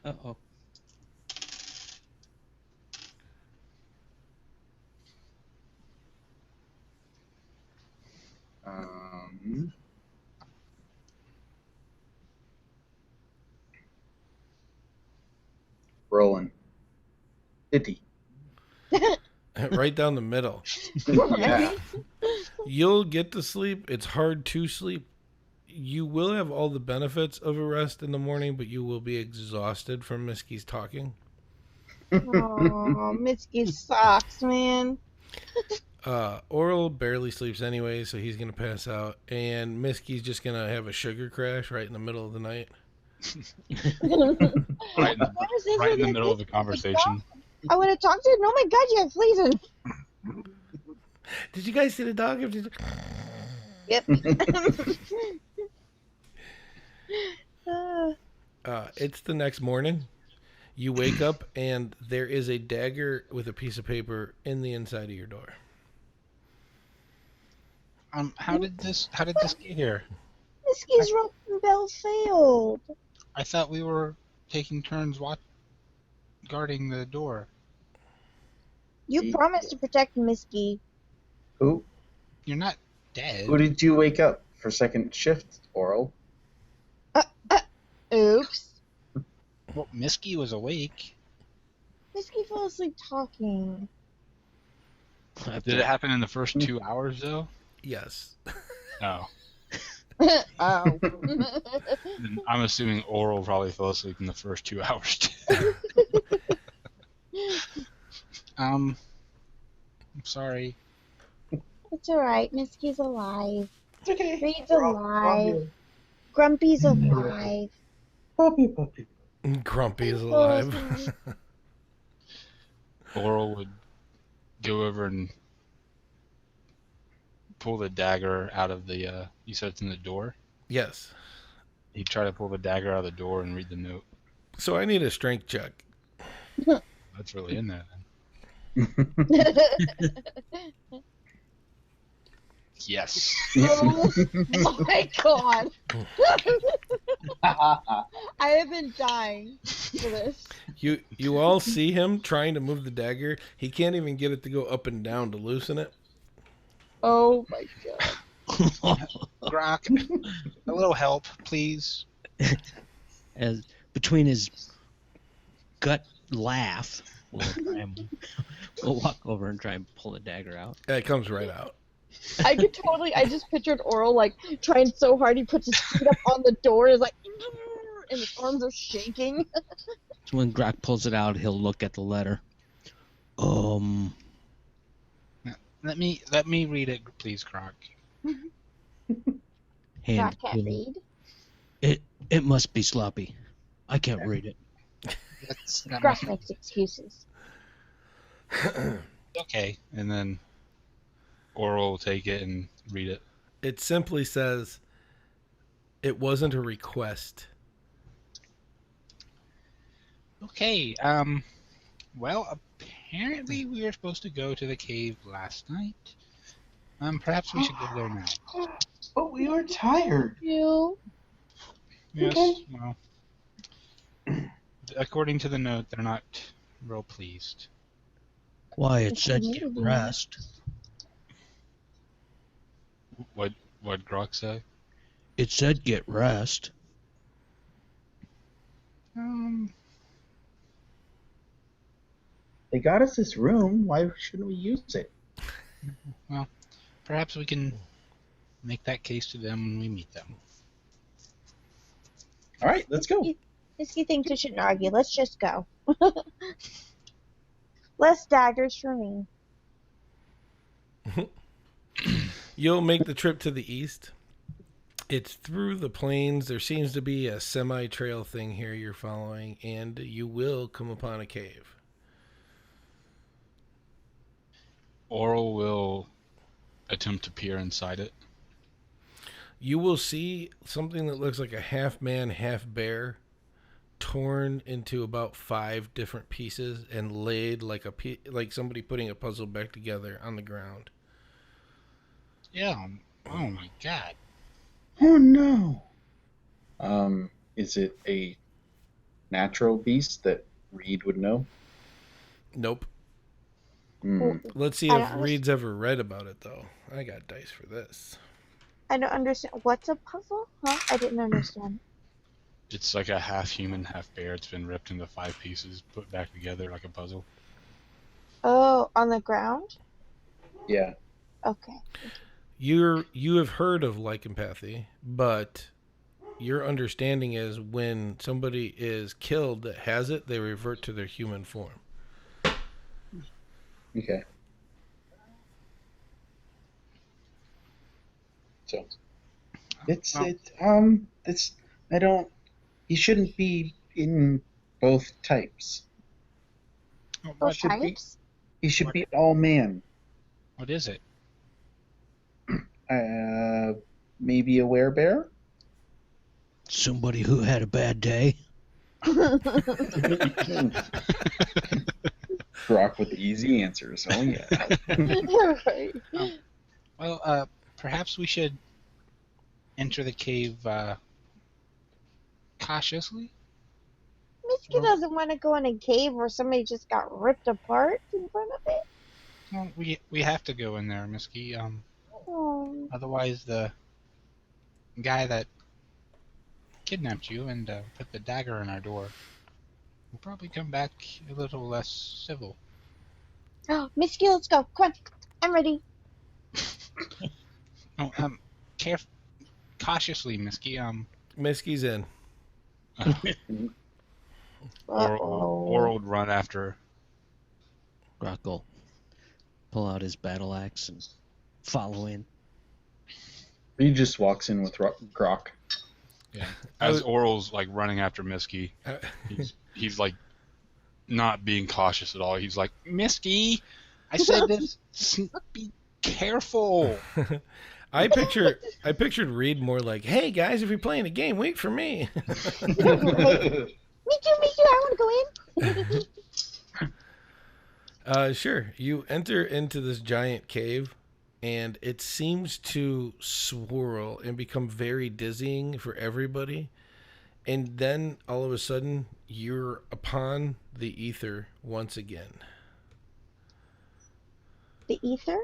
Uh-oh. rolling. 50. Right down the middle. Yeah. You'll get to sleep. It's hard to sleep. You will have all the benefits of a rest in the morning, but you will be exhausted from Misky's talking. Oh, Mitski sucks, man. Oral barely sleeps anyway, so he's going to pass out. And Misky's just going to have a sugar crash right in the middle of the night. Right in, Why is this right in the like middle of this? the conversation. I would have talked to him. Oh my god, you have fleas in. Did you guys see the dog? Yep. It's the next morning. You wake up, and there is a dagger with a piece of paper in the inside of your door. How did this get here? Mitski's rotten bell failed. I thought we were taking turns guarding the door. You promised to protect Mitski. Who? You're not dead. Who did you wake up for second shift, Oral? Oops. Well, Misky was awake. Mitski fell asleep talking. Did it happen in the first 2 hours, though? Yes. Oh. Oh. Then I'm assuming Oral probably fell asleep in the first 2 hours, too. I'm sorry. It's alright. Mitski's alive. It's okay. Reed's alive. Grumpy's alive. Puppy, puppy. Grumpy is alive. Oral would go over and pull the dagger out of the, you said it's in the door? Yes. He'd try to pull the dagger out of the door and read the note. So I need a strength check. That's really in there, then. Yes. Oh my god. I have been dying for this. You all see him trying to move the dagger. He can't even get it to go up and down to loosen it. Oh my god. Grok, a little help, please. As between his gut laugh, we'll walk over and try and pull the dagger out. It comes right out. I just pictured Oral like trying so hard he puts his feet up on the door, is like, and his arms are shaking. So when Grok pulls it out, he'll look at the letter. Let me read it, please, Grok. Hand. Grok can't read. It must be sloppy. I can't read it. That Grok makes excuses. okay. And then Oral will take it and read it. It simply says, it wasn't a request. Okay. Well, apparently we were supposed to go to the cave last night. Perhaps we should go there now. But we were tired. You. Yes. Okay. Well, according to the note, they're not real pleased. Why, it said get rest. What'd Grok say? It said get rest. They got us this room. Why shouldn't we use it? Well, perhaps we can make that case to them when we meet them. All right, let's go. Mitski thinks we shouldn't argue. Let's just go. Less daggers for me. You'll make the trip to the east. It's through the plains. There seems to be a semi-trail thing here you're following, and you will come upon a cave. Oral will attempt to peer inside it. You will see something that looks like a half man, half bear, torn into about 5 different pieces and laid like like somebody putting a puzzle back together on the ground. Yeah. Oh my god. Oh no. Is it a natural beast that Reed would know? Nope. Hmm. Let's see I if don't Reed's ever read about it, though. I got dice for this. I don't understand. What's a puzzle? Huh? I didn't understand. It's like a half human, half bear. It's been ripped into 5 pieces, put back together like a puzzle. Oh, on the ground? Yeah. Okay. You have heard of lycanthropy, but your understanding is when somebody is killed that has it, they revert to their human form. Okay. So it's Oh. it's I don't. He shouldn't be in both types. Oh, Both what, should be- types? He should be all man. what is it? Maybe a werebear. Somebody who had a bad day. Brock with the easy answers. Oh yeah. Right. Well, perhaps we should enter the cave cautiously. Misky doesn't want to go in a cave where somebody just got ripped apart in front of it. Well, we have to go in there, Misky. Oh. Otherwise, the guy that kidnapped you and put the dagger in our door will probably come back a little less civil. Oh, Misky, let's go. Come on. I'm ready. Oh, cautiously, Misky. Misky's in. Or would run after. Grockle pull out his battle axe and follow in. He just walks in with Grok. Yeah. As Oral's like running after Misky, he's like not being cautious at all. He's like, Misky, I said this. Be careful. I pictured Reed more like, "Hey guys, if you're playing a game, wait for me." Me too, I want to go in. Sure. You enter into this giant cave, and it seems to swirl and become very dizzying for everybody. And then all of a sudden, you're upon the ether once again. The ether?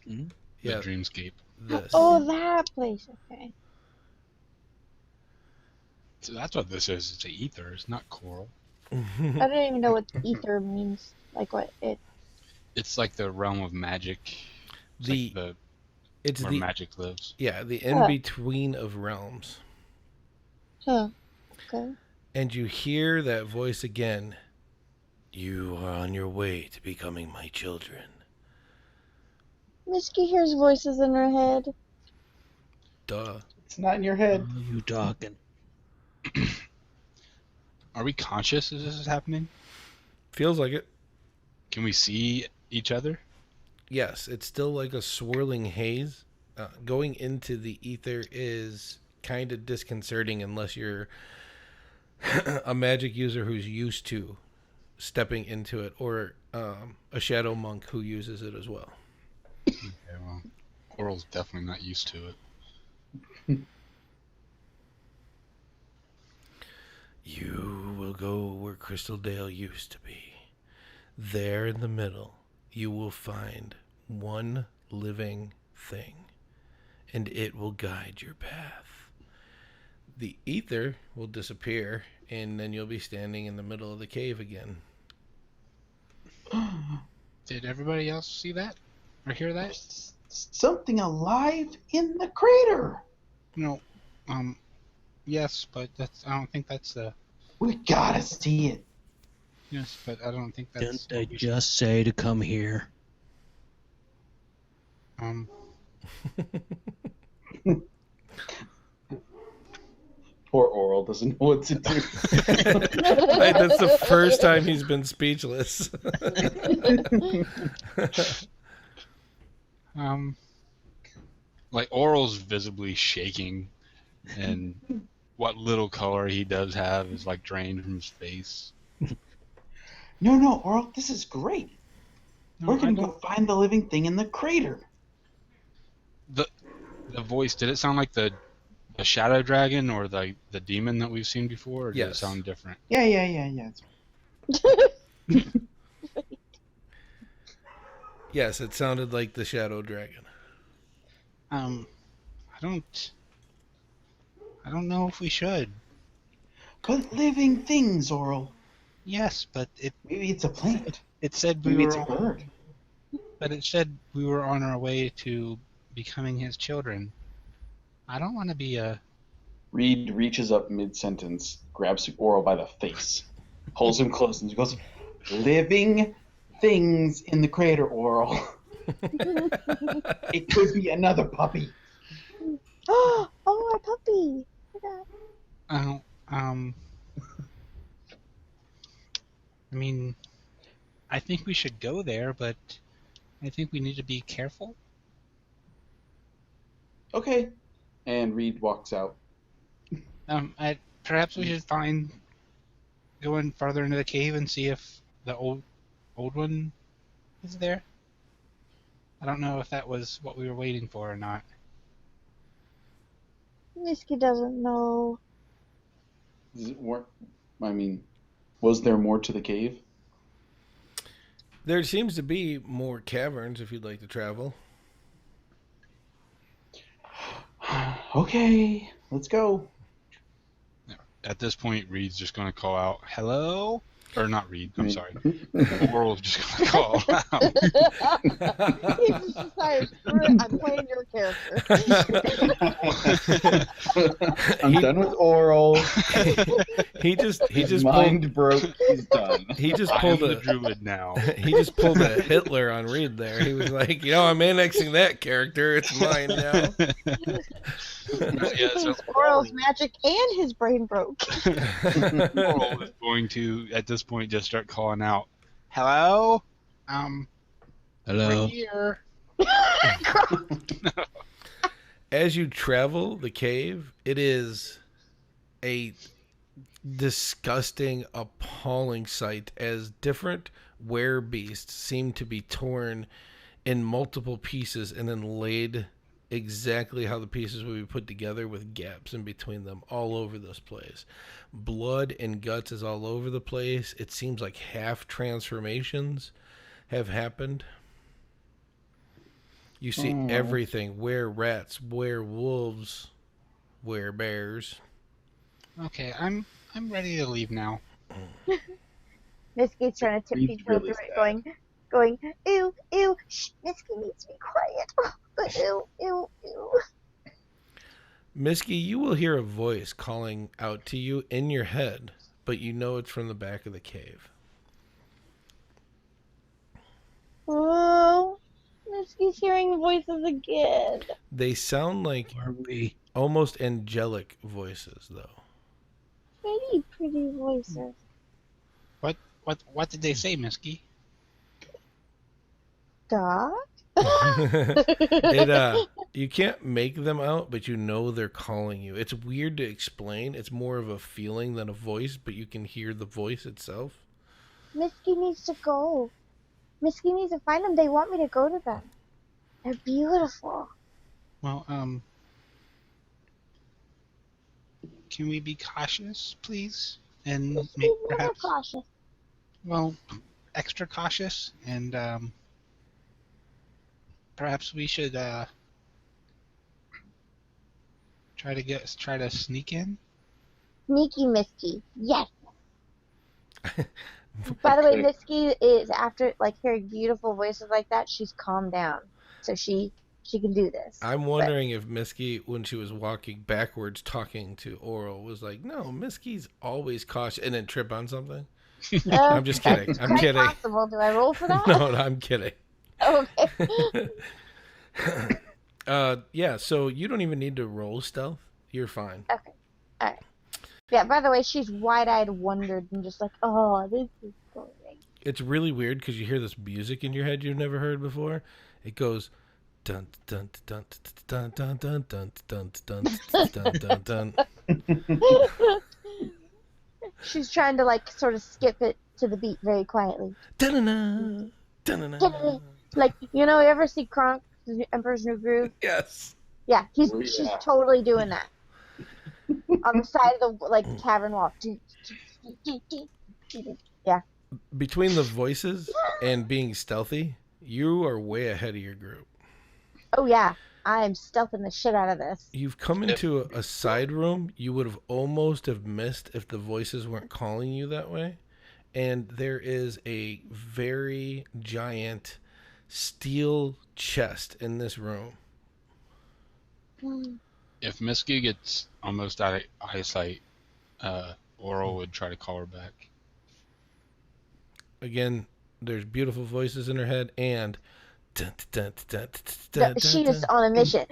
The Yeah, dreamscape. this. Oh, that place. Okay. So that's what this is. It's an ether. It's not coral. I don't even know what ether means. Like what it. It's like the realm of magic. It's The- like the It's where the magic lives. yeah the in between of realms, Huh. Okay. and you hear that voice again. You are on your way to becoming my children. Misky hears voices in her head. Duh. It's not in your head. What are you talking? Are we conscious as this is happening? Feels like it. Can we see each other? Yes, it's still like a swirling haze. Going into the ether is kind of disconcerting unless you're a magic user who's used to stepping into it, or a shadow monk who uses it as well. Okay, well, Oral's definitely not used to it. You will go where Crystal Dale used to be. There in the middle, you will find one living thing, and it will guide your path. The ether will disappear, and then you'll be standing in the middle of the cave again. Did everybody else see that or hear that? There's something alive in the crater. No. Yes, but I don't think that's the. We gotta see it. Yes, but I don't think that's. Didn't they what we should- just say to come here? Poor Oral doesn't know what to do. That's the first time he's been speechless. Like Oral's visibly shaking, and what little color he does have is like drained from his face. No, Oral, this is great. No, We're I gonna go don't- find the living thing in the crater. The voice, did it sound like the shadow dragon or the demon that we've seen before, or did it Yes. sound different? Yeah. Yes, it sounded like the shadow dragon. I don't know if we should. But living things, Oral. Yes, but Maybe it's a plant. it said we Maybe were it's a bird. but it said we were on our way to becoming his children. I don't want to be a Reed reaches up mid-sentence, grabs Oral by the face, pulls him close, and goes, "Living things in the crater, Oral. It could be another puppy." Oh, our puppy. Forgot. I mean, I think we should go there, but I think we need to be careful. Okay. And Reed walks out. Perhaps we should going farther into the cave and see if the old one is there. I don't know if that was what we were waiting for or not. Misky doesn't know. Was there more to the cave? There seems to be more caverns if you'd like to travel. Okay, let's go. At this point, Reed's just going to call out, "Hello?" Or not Reed, I'm sorry. Oral's just going to call out. He just decided, screw it, I'm playing your character. I'm done with Oral. He just His pulled, mind broke. He's done. he just I am pulled the a druid now. he just pulled a Hitler on Reed there. He was like, I'm annexing that character. It's mine now. Yeah, so Oral's magic and his brain broke. Oral is going to, at this point, just start calling out, "Hello? Hello. We're here." As you travel the cave, it is a disgusting, appalling sight as different werebeasts seem to be torn in multiple pieces and then laid exactly how the pieces would be put together with gaps in between them all over this place. Blood and guts is all over the place. It seems like half transformations have happened. You see everything. Were-rats, werewolves, were-bears. Okay, I'm ready to leave now. Misky's trying to Reed's tiptoe really through it, going, ew, ew, shh, Misky needs to be quiet. Ew, ew, ew. Misky, you will hear a voice calling out to you in your head, but you know it's from the back of the cave. Oh, Misky's hearing voices again. They sound like Are we? almost angelic voices, though. Pretty, pretty voices. What did they say, Misky? Dog? You can't make them out, but you know they're calling you. It's weird to explain. It's more of a feeling than a voice, but you can hear the voice itself. Misky needs to go. Misky needs to find them. They want me to go to them. They're beautiful. Well, can we be cautious, please? And Misky's maybe never perhaps, cautious. well, extra cautious, and perhaps we should try to sneak in. Sneaky Misky. Yes. By the way, Misky is, after hearing beautiful voices like that, she's calmed down. So she can do this. I'm wondering if Misky, when she was walking backwards talking to Oral, was like, no, Misky's always cautious, and then trip on something. I'm just kidding. That's I'm quite kidding. possible. Do I roll for that? No, I'm kidding. Okay. Yeah, so you don't even need to roll stealth. You're fine. Okay. All right. Yeah, by the way, she's wide-eyed wondered and just like, oh, this is great. It's really weird because you hear this music in your head you've never heard before. It goes dun dun dun dun dun dun dun dun dun dun dun dun. She's trying to sort of skip it to the beat very quietly. Dun-na-na, dun-na-na. You ever see Kronk, Emperor's New Groove? Yes. Yeah, she's Yeah. totally doing that. On the side of the cavern wall. Yeah. Between the voices and being stealthy, you are way ahead of your group. Oh yeah. I'm stealthing the shit out of this. You've come into a side room you would have almost have missed if the voices weren't calling you that way. And there is a very giant steel chest in this room. If Misky gets almost out of eyesight, Oral would try to call her back. Again, there's beautiful voices in her head, and She is on a mission.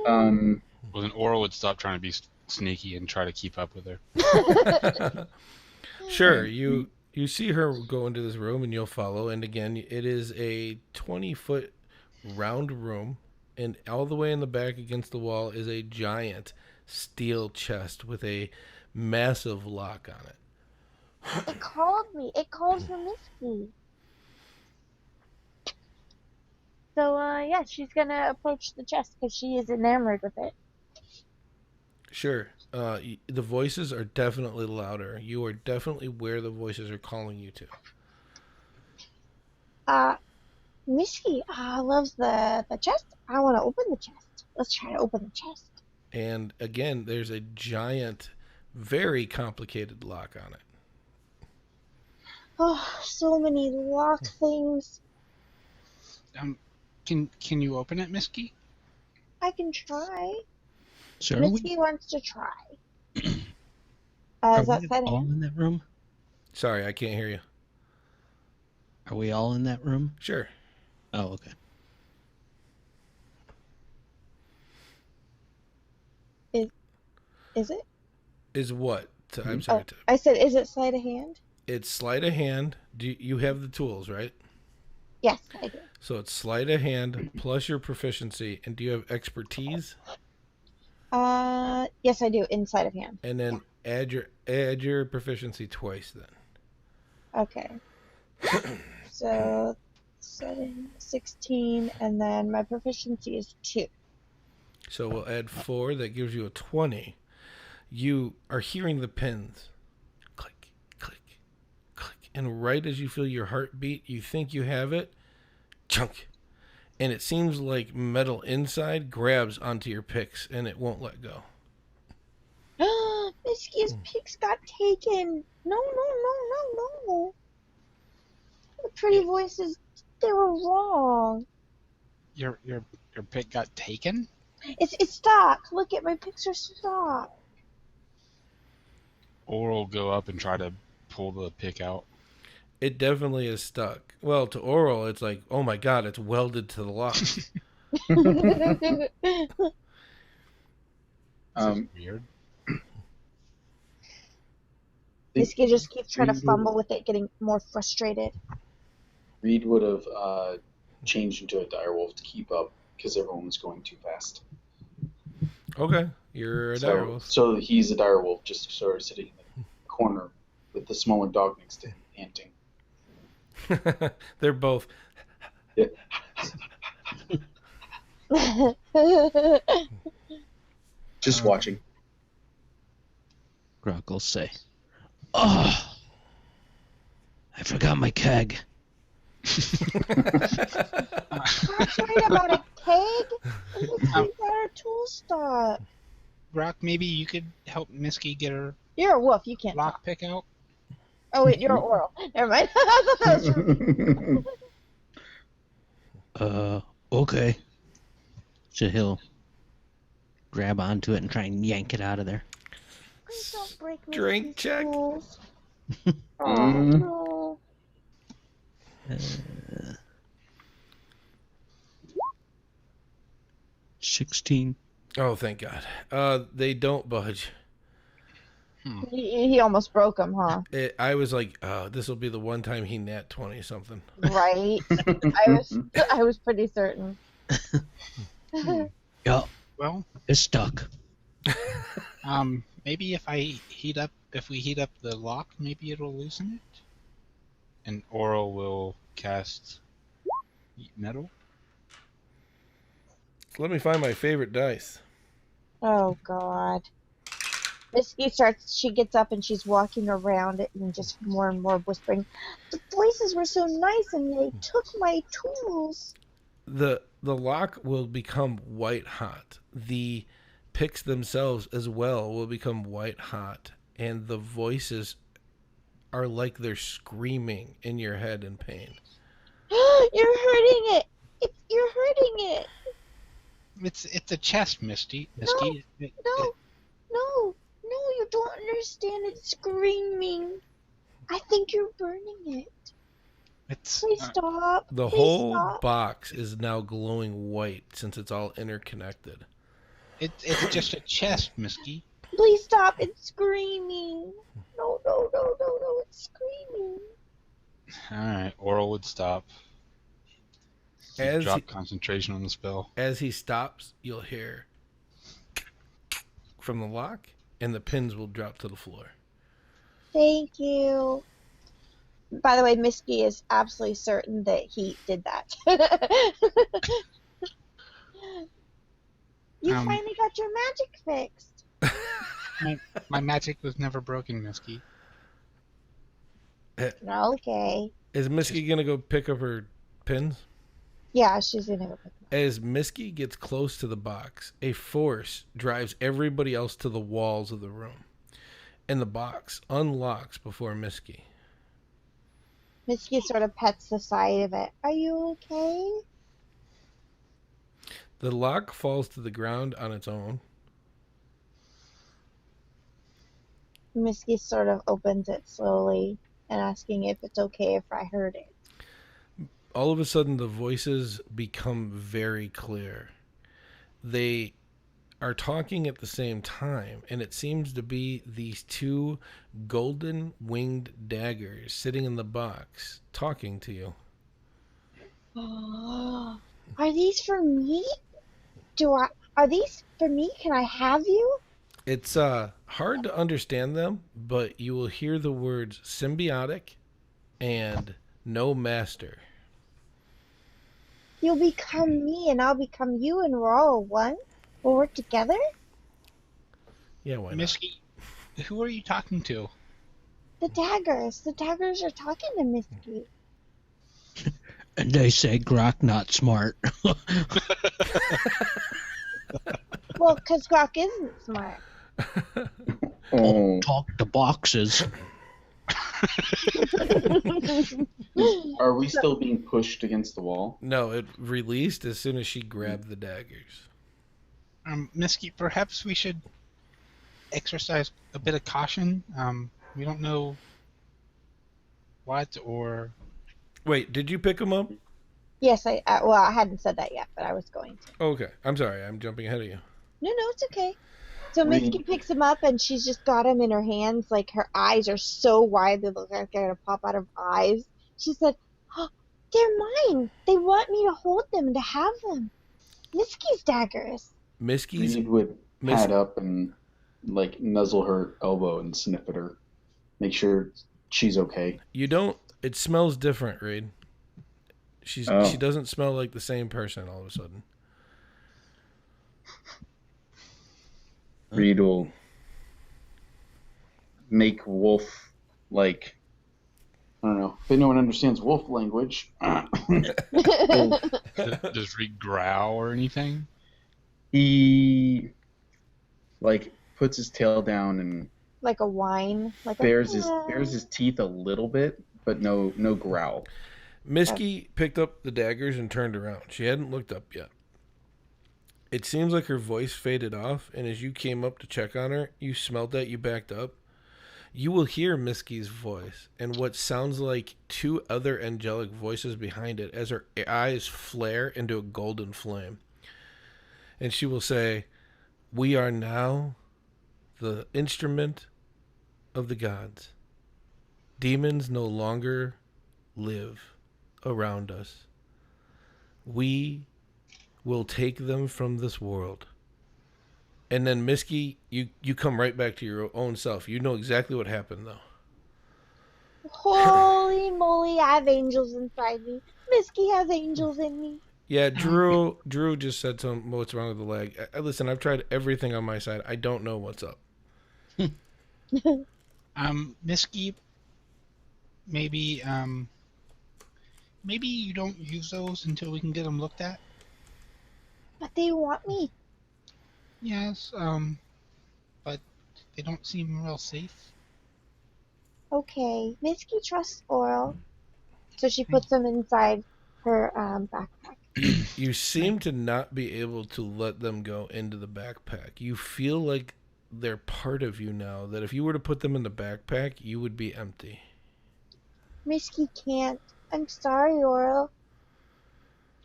Well, then Oral would stop trying to be sneaky and try to keep up with her. Sure, you see her go into this room, and you'll follow. And again, it is a 20-foot round room, and all the way in the back against the wall is a giant steel chest with a massive lock on it. It called me. It called for Misky. So, yeah, she's gonna approach the chest because she is enamored with it. Sure. The voices are definitely louder. You are definitely where the voices are calling you to. Misky loves the chest. I want to open the chest. Let's try to open the chest. And again, there's a giant, very complicated lock on it. Oh, so many lock things. Can you open it, Misky? I can try. So Misky wants to try. are Is that we side all hand? in that room? Sorry, I can't hear you. Are we all in that room? Sure. Oh, okay. Is it? Is what? I'm sorry. I said, is it sleight of hand? It's sleight of hand. You have the tools, right? Yes, I do. So it's sleight of hand plus your proficiency. And do you have expertise? Yes, I do. In sleight of hand. And then add your proficiency twice then. Okay. So 7, 16, and then my proficiency is 2. So we'll add 4. That gives you a 20. You are hearing the pins. Click, click, click. And right as you feel your heartbeat, you think you have it. Chunk. And it seems like metal inside grabs onto your picks and it won't let go. Misky's picks got taken. No. The pretty voices, they were wrong. Your pick got taken? It's stuck. Look at my picks are stuck. Oral will go up and try to pull the pick out. It definitely is stuck. Well, to Oral, it's like, oh my god, it's welded to the lock. This is weird. Misky just keeps trying to fumble with it, getting more frustrated. Reed would have changed into a direwolf to keep up because everyone was going too fast. Okay, you're a direwolf. So he's a direwolf, just sort of sitting in the corner with the smaller dog next to him, panting. They're both. Yeah. Just watching. Grok will say, "Oh, I forgot my keg." That's right about a keg. We've got our tool stuck. Rock, maybe you could help Misky get her You're a wolf. You can't talk. lock pick out? Oh wait, you're Oral. Never mind. I thought that was from... Okay. So he'll grab onto it and try and yank it out of there. Please don't break Misky's Drink check. tools. Oh no. 16. Oh, thank God. They don't budge. He almost broke him, huh? I was like, this will be the one time he nat 20 something. Right. I was pretty certain. Yeah, Well, it's stuck. maybe if we heat up the lock, maybe it'll loosen it. And Oral will cast metal. Let me find my favorite dice. Oh God. Misky she gets up and she's walking around it and just more and more whispering, the voices were so nice and they took my tools. The lock will become white hot. The picks themselves as well will become white hot, and the voices are like they're screaming in your head in pain. You're hurting it. You're hurting it. It's a chest, Misty. No, no, you don't understand. It's screaming. I think you're burning it. It's Please stop. The Please whole stop. box is now glowing white since it's all interconnected. it's just a chest, Misty. Please stop. It's screaming. No, it's screaming. All right, Oral would stop. As Drop he- concentration on the spell. As he stops, you'll hear from the lock, and the pins will drop to the floor. Thank you. By the way, Misty is absolutely certain that he did that. You Um, finally got your magic fixed. My magic was never broken, Misty. Okay. Is Misky gonna go pick up her pins? Yeah, she's gonna go pick them up. As Misky gets close to the box, a force drives everybody else to the walls of the room, and the box unlocks before Misky. Misty sort of pets the side of it. Are you okay? The lock falls to the ground on its own. Misty sort of opens it slowly and asking if it's okay if I heard it. All of a sudden, the voices become very clear. They are talking at the same time, and it seems to be these two golden winged daggers sitting in the box talking to you. Oh, are these for me? Are these for me? Can I have you? It's hard to understand them, but you will hear the words symbiotic and no master. You'll become me and I'll become you and we're all one? We'll work together? Yeah, why not? Misty, who are you talking to? The daggers. The daggers are talking to Misty. And they say Grok not smart. Well, because Grok isn't smart. Oh, Talk to boxes. Are we still being pushed against the wall? No, it released as soon as she grabbed the daggers. Misty, perhaps we should exercise a bit of caution. We don't know what or... Wait, did you pick them up? Yes, I hadn't said that yet, but I was going to. Okay, I'm sorry, I'm jumping ahead of you. No, it's okay. So We- Misty picks him up and she's just got him in her hands. Like her eyes are so wide they look like they're gonna pop out of her eyes. She said, oh, they're mine. They want me to hold them and to have them. Misty's daggers. Misky's Reed would Mis- pad up and like nuzzle her elbow and sniff at her, make sure she's okay. You don't. It smells different, Reed. She doesn't smell like the same person all of a sudden. Reed will make Wolf like I don't know if anyone understands wolf language. Does Reed growl or anything? he like puts his tail down and Like a whine. Like bares a his teeth a little bit, but no growl. Misky picked up the daggers and turned around. She hadn't looked up yet. It seems like her voice faded off, and as you came up to check on her, you smelled that, you backed up. You will hear Misky's voice and what sounds like two other angelic voices behind it as her eyes flare into a golden flame. And she will say, "We are now the instrument of the gods. Demons no longer live around us. We will take them from this world." And then Misky, you come right back to your own self. You know exactly what happened, though. Holy moly, I have angels inside me. Misky has angels in me. Yeah, Drew just said something. What's wrong with the leg? Listen, I've tried everything on my side. I don't know what's up. Misky, maybe maybe you don't use those until we can get them looked at. But they want me. Yes, but they don't seem real safe. Okay. Misky trusts Oral. So she puts them inside her backpack. You seem to not be able to let them go into the backpack. You feel like they're part of you now, that if you were to put them in the backpack, you would be empty. Misky can't. I'm sorry, Oral.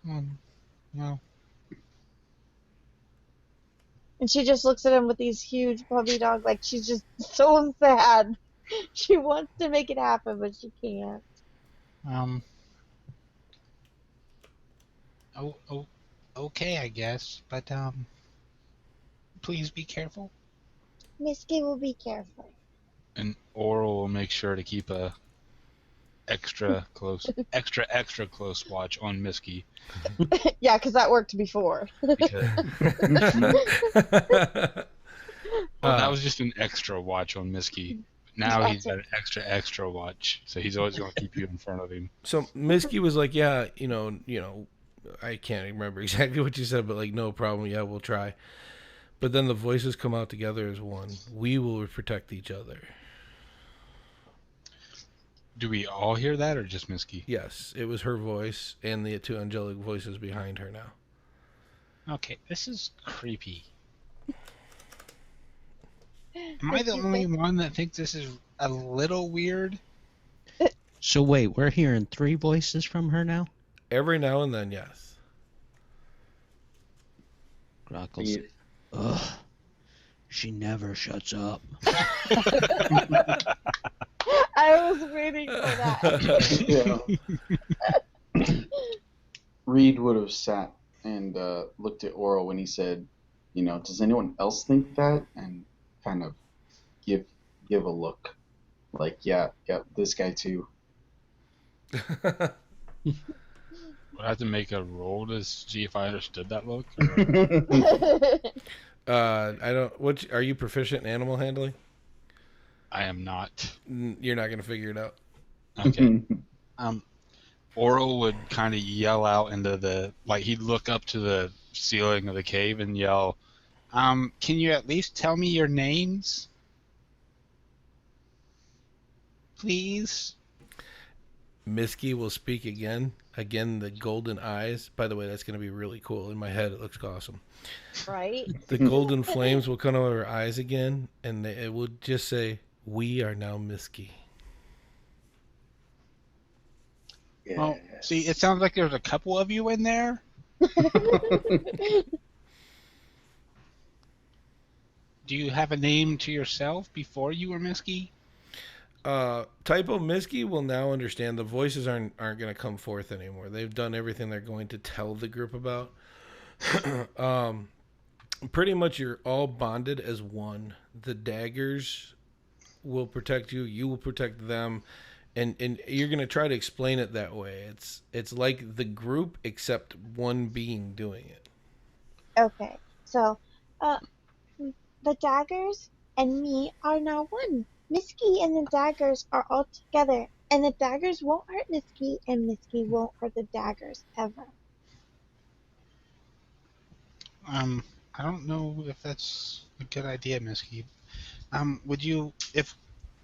Well, And she just looks at him with these huge puppy dog, like she's just so sad. She wants to make it happen, but she can't. Okay, I guess, but please be careful. Misky will be careful. And Oral will make sure to keep a extra close watch on Misky. Yeah, because that worked before. Because, well, that was just an extra watch on Misky. Now he's got an extra watch, so he's always going to keep you in front of him. So Misky was like, yeah, you know, I can't remember exactly what you said, but like, no problem, yeah, we'll try. But then the voices come out together as one. We will protect each other. Do we all hear that, or just Misky? Yes, it was her voice and the two angelic voices behind her now. Okay, this is creepy. Am I the only one that thinks this is a little weird? So wait, we're hearing 3 voices from her now? Every now and then, yes. Grockles. Yeah. Ugh. She never shuts up. I was waiting for that. Yeah. Reed would have sat and looked at Oral when he said, does anyone else think that? And kind of give a look. Like, yeah, this guy too. Would I have to make a roll to see if I understood that look? I don't. What are you proficient in animal handling? I am not. You're not gonna figure it out. Okay. Oral would kind of yell out into he'd look up to the ceiling of the cave and yell, can you at least tell me your names? Please? Misky will speak again. Again, the golden eyes. By the way, that's going to be really cool. In my head, it looks awesome. Right? The golden flames will come out of her eyes again, and it will just say, "We are now Misky." Yes. Well, see, it sounds like there's a couple of you in there. Do you have a name to yourself before you were Misky? Typo Misky will now understand the voices aren't going to come forth anymore. They've done everything they're going to tell the group about. Pretty much you're all bonded as one. The daggers will protect you. You will protect them. And you're going to try to explain it that way. It's like the group except one being doing it. Okay, so the daggers and me are now one. Misky and the daggers are all together, and the daggers won't hurt Misky, and Misky won't hurt the daggers ever. I don't know if that's a good idea, Misky. Would you, if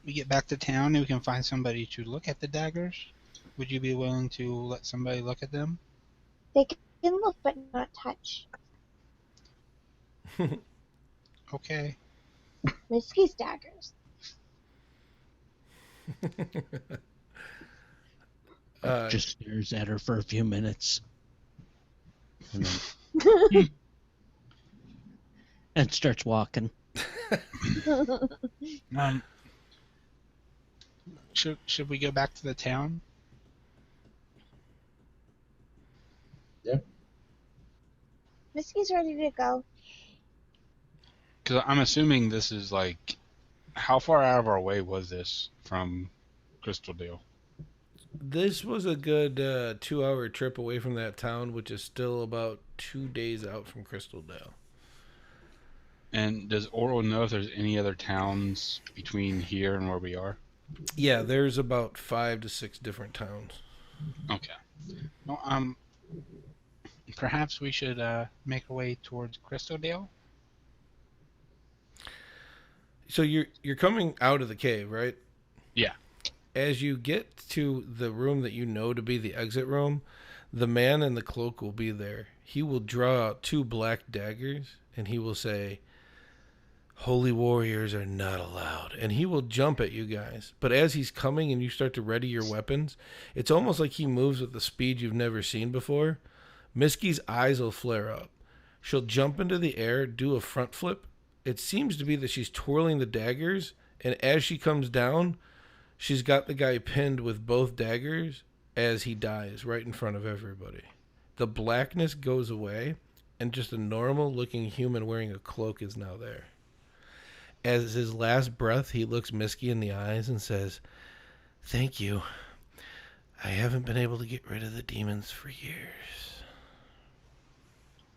we get back to town and we can find somebody to look at the daggers, would you be willing to let somebody look at them? They can look but not touch. Okay. Misky's daggers. Just stares at her for a few minutes. And then and starts walking. Should we go back to the town? Misky's ready to go. Because I'm assuming this is like, how far out of our way was this from Crystal Dale? This was a good 2-hour trip away from that town, which is still about 2 days out from Crystal Dale. And does Oral know if there's any other towns between here and where we are? Yeah, there's about 5 to 6 different towns. Okay. Well, perhaps we should make our way towards Crystaldale. So you're coming out of the cave, right? Yeah. As you get to the room that you know to be the exit room, the man in the cloak will be there. He will draw out 2 black daggers and he will say, "Holy warriors are not allowed." And he will jump at you guys. But as he's coming and you start to ready your weapons, it's almost like he moves with the speed you've never seen before. Miski's eyes will flare up. She'll jump into the air, do a front flip. It seems to be that she's twirling the daggers, and as she comes down, she's got the guy pinned with both daggers as he dies right in front of everybody. The blackness goes away, and just a normal looking human wearing a cloak is now there. As his last breath, he looks Miski in the eyes and says, "Thank you. I haven't been able to get rid of the demons for years."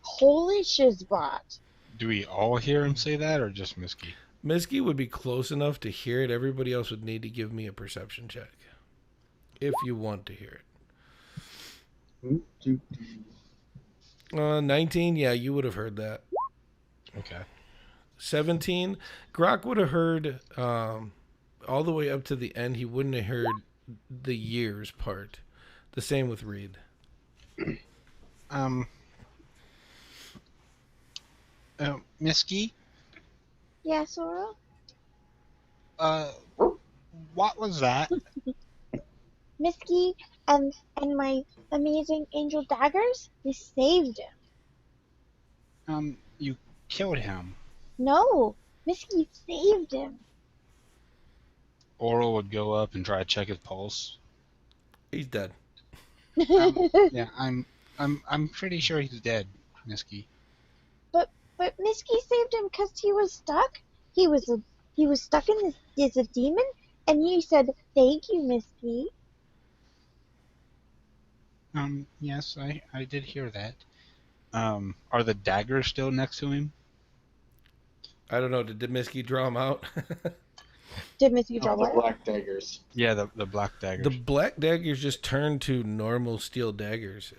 Holy shizbot. Do we all hear him say that, or just Miski? Miski would be close enough to hear it. Everybody else would need to give me a perception check. If you want to hear it. 19, yeah, you would have heard that. Okay. 17, Grok would have heard all the way up to the end. He wouldn't have heard the years part. The same with Reed. Miski, Yeah, Sora? what was that? Miski and my amazing angel daggers, they saved him. You killed him. No, Miski saved him. Oral would go up and try to check his pulse. He's dead. Yeah, I'm pretty sure he's dead, Miski. But Miski saved him because he was stuck. He was stuck in this as a demon, and he said, "Thank you, Miski." Yes, I did hear that. Are the daggers still next to him? I don't know. Did Miski draw him out? Did Miski draw The what? black daggers. Yeah, the black daggers. The black daggers just turned to normal steel daggers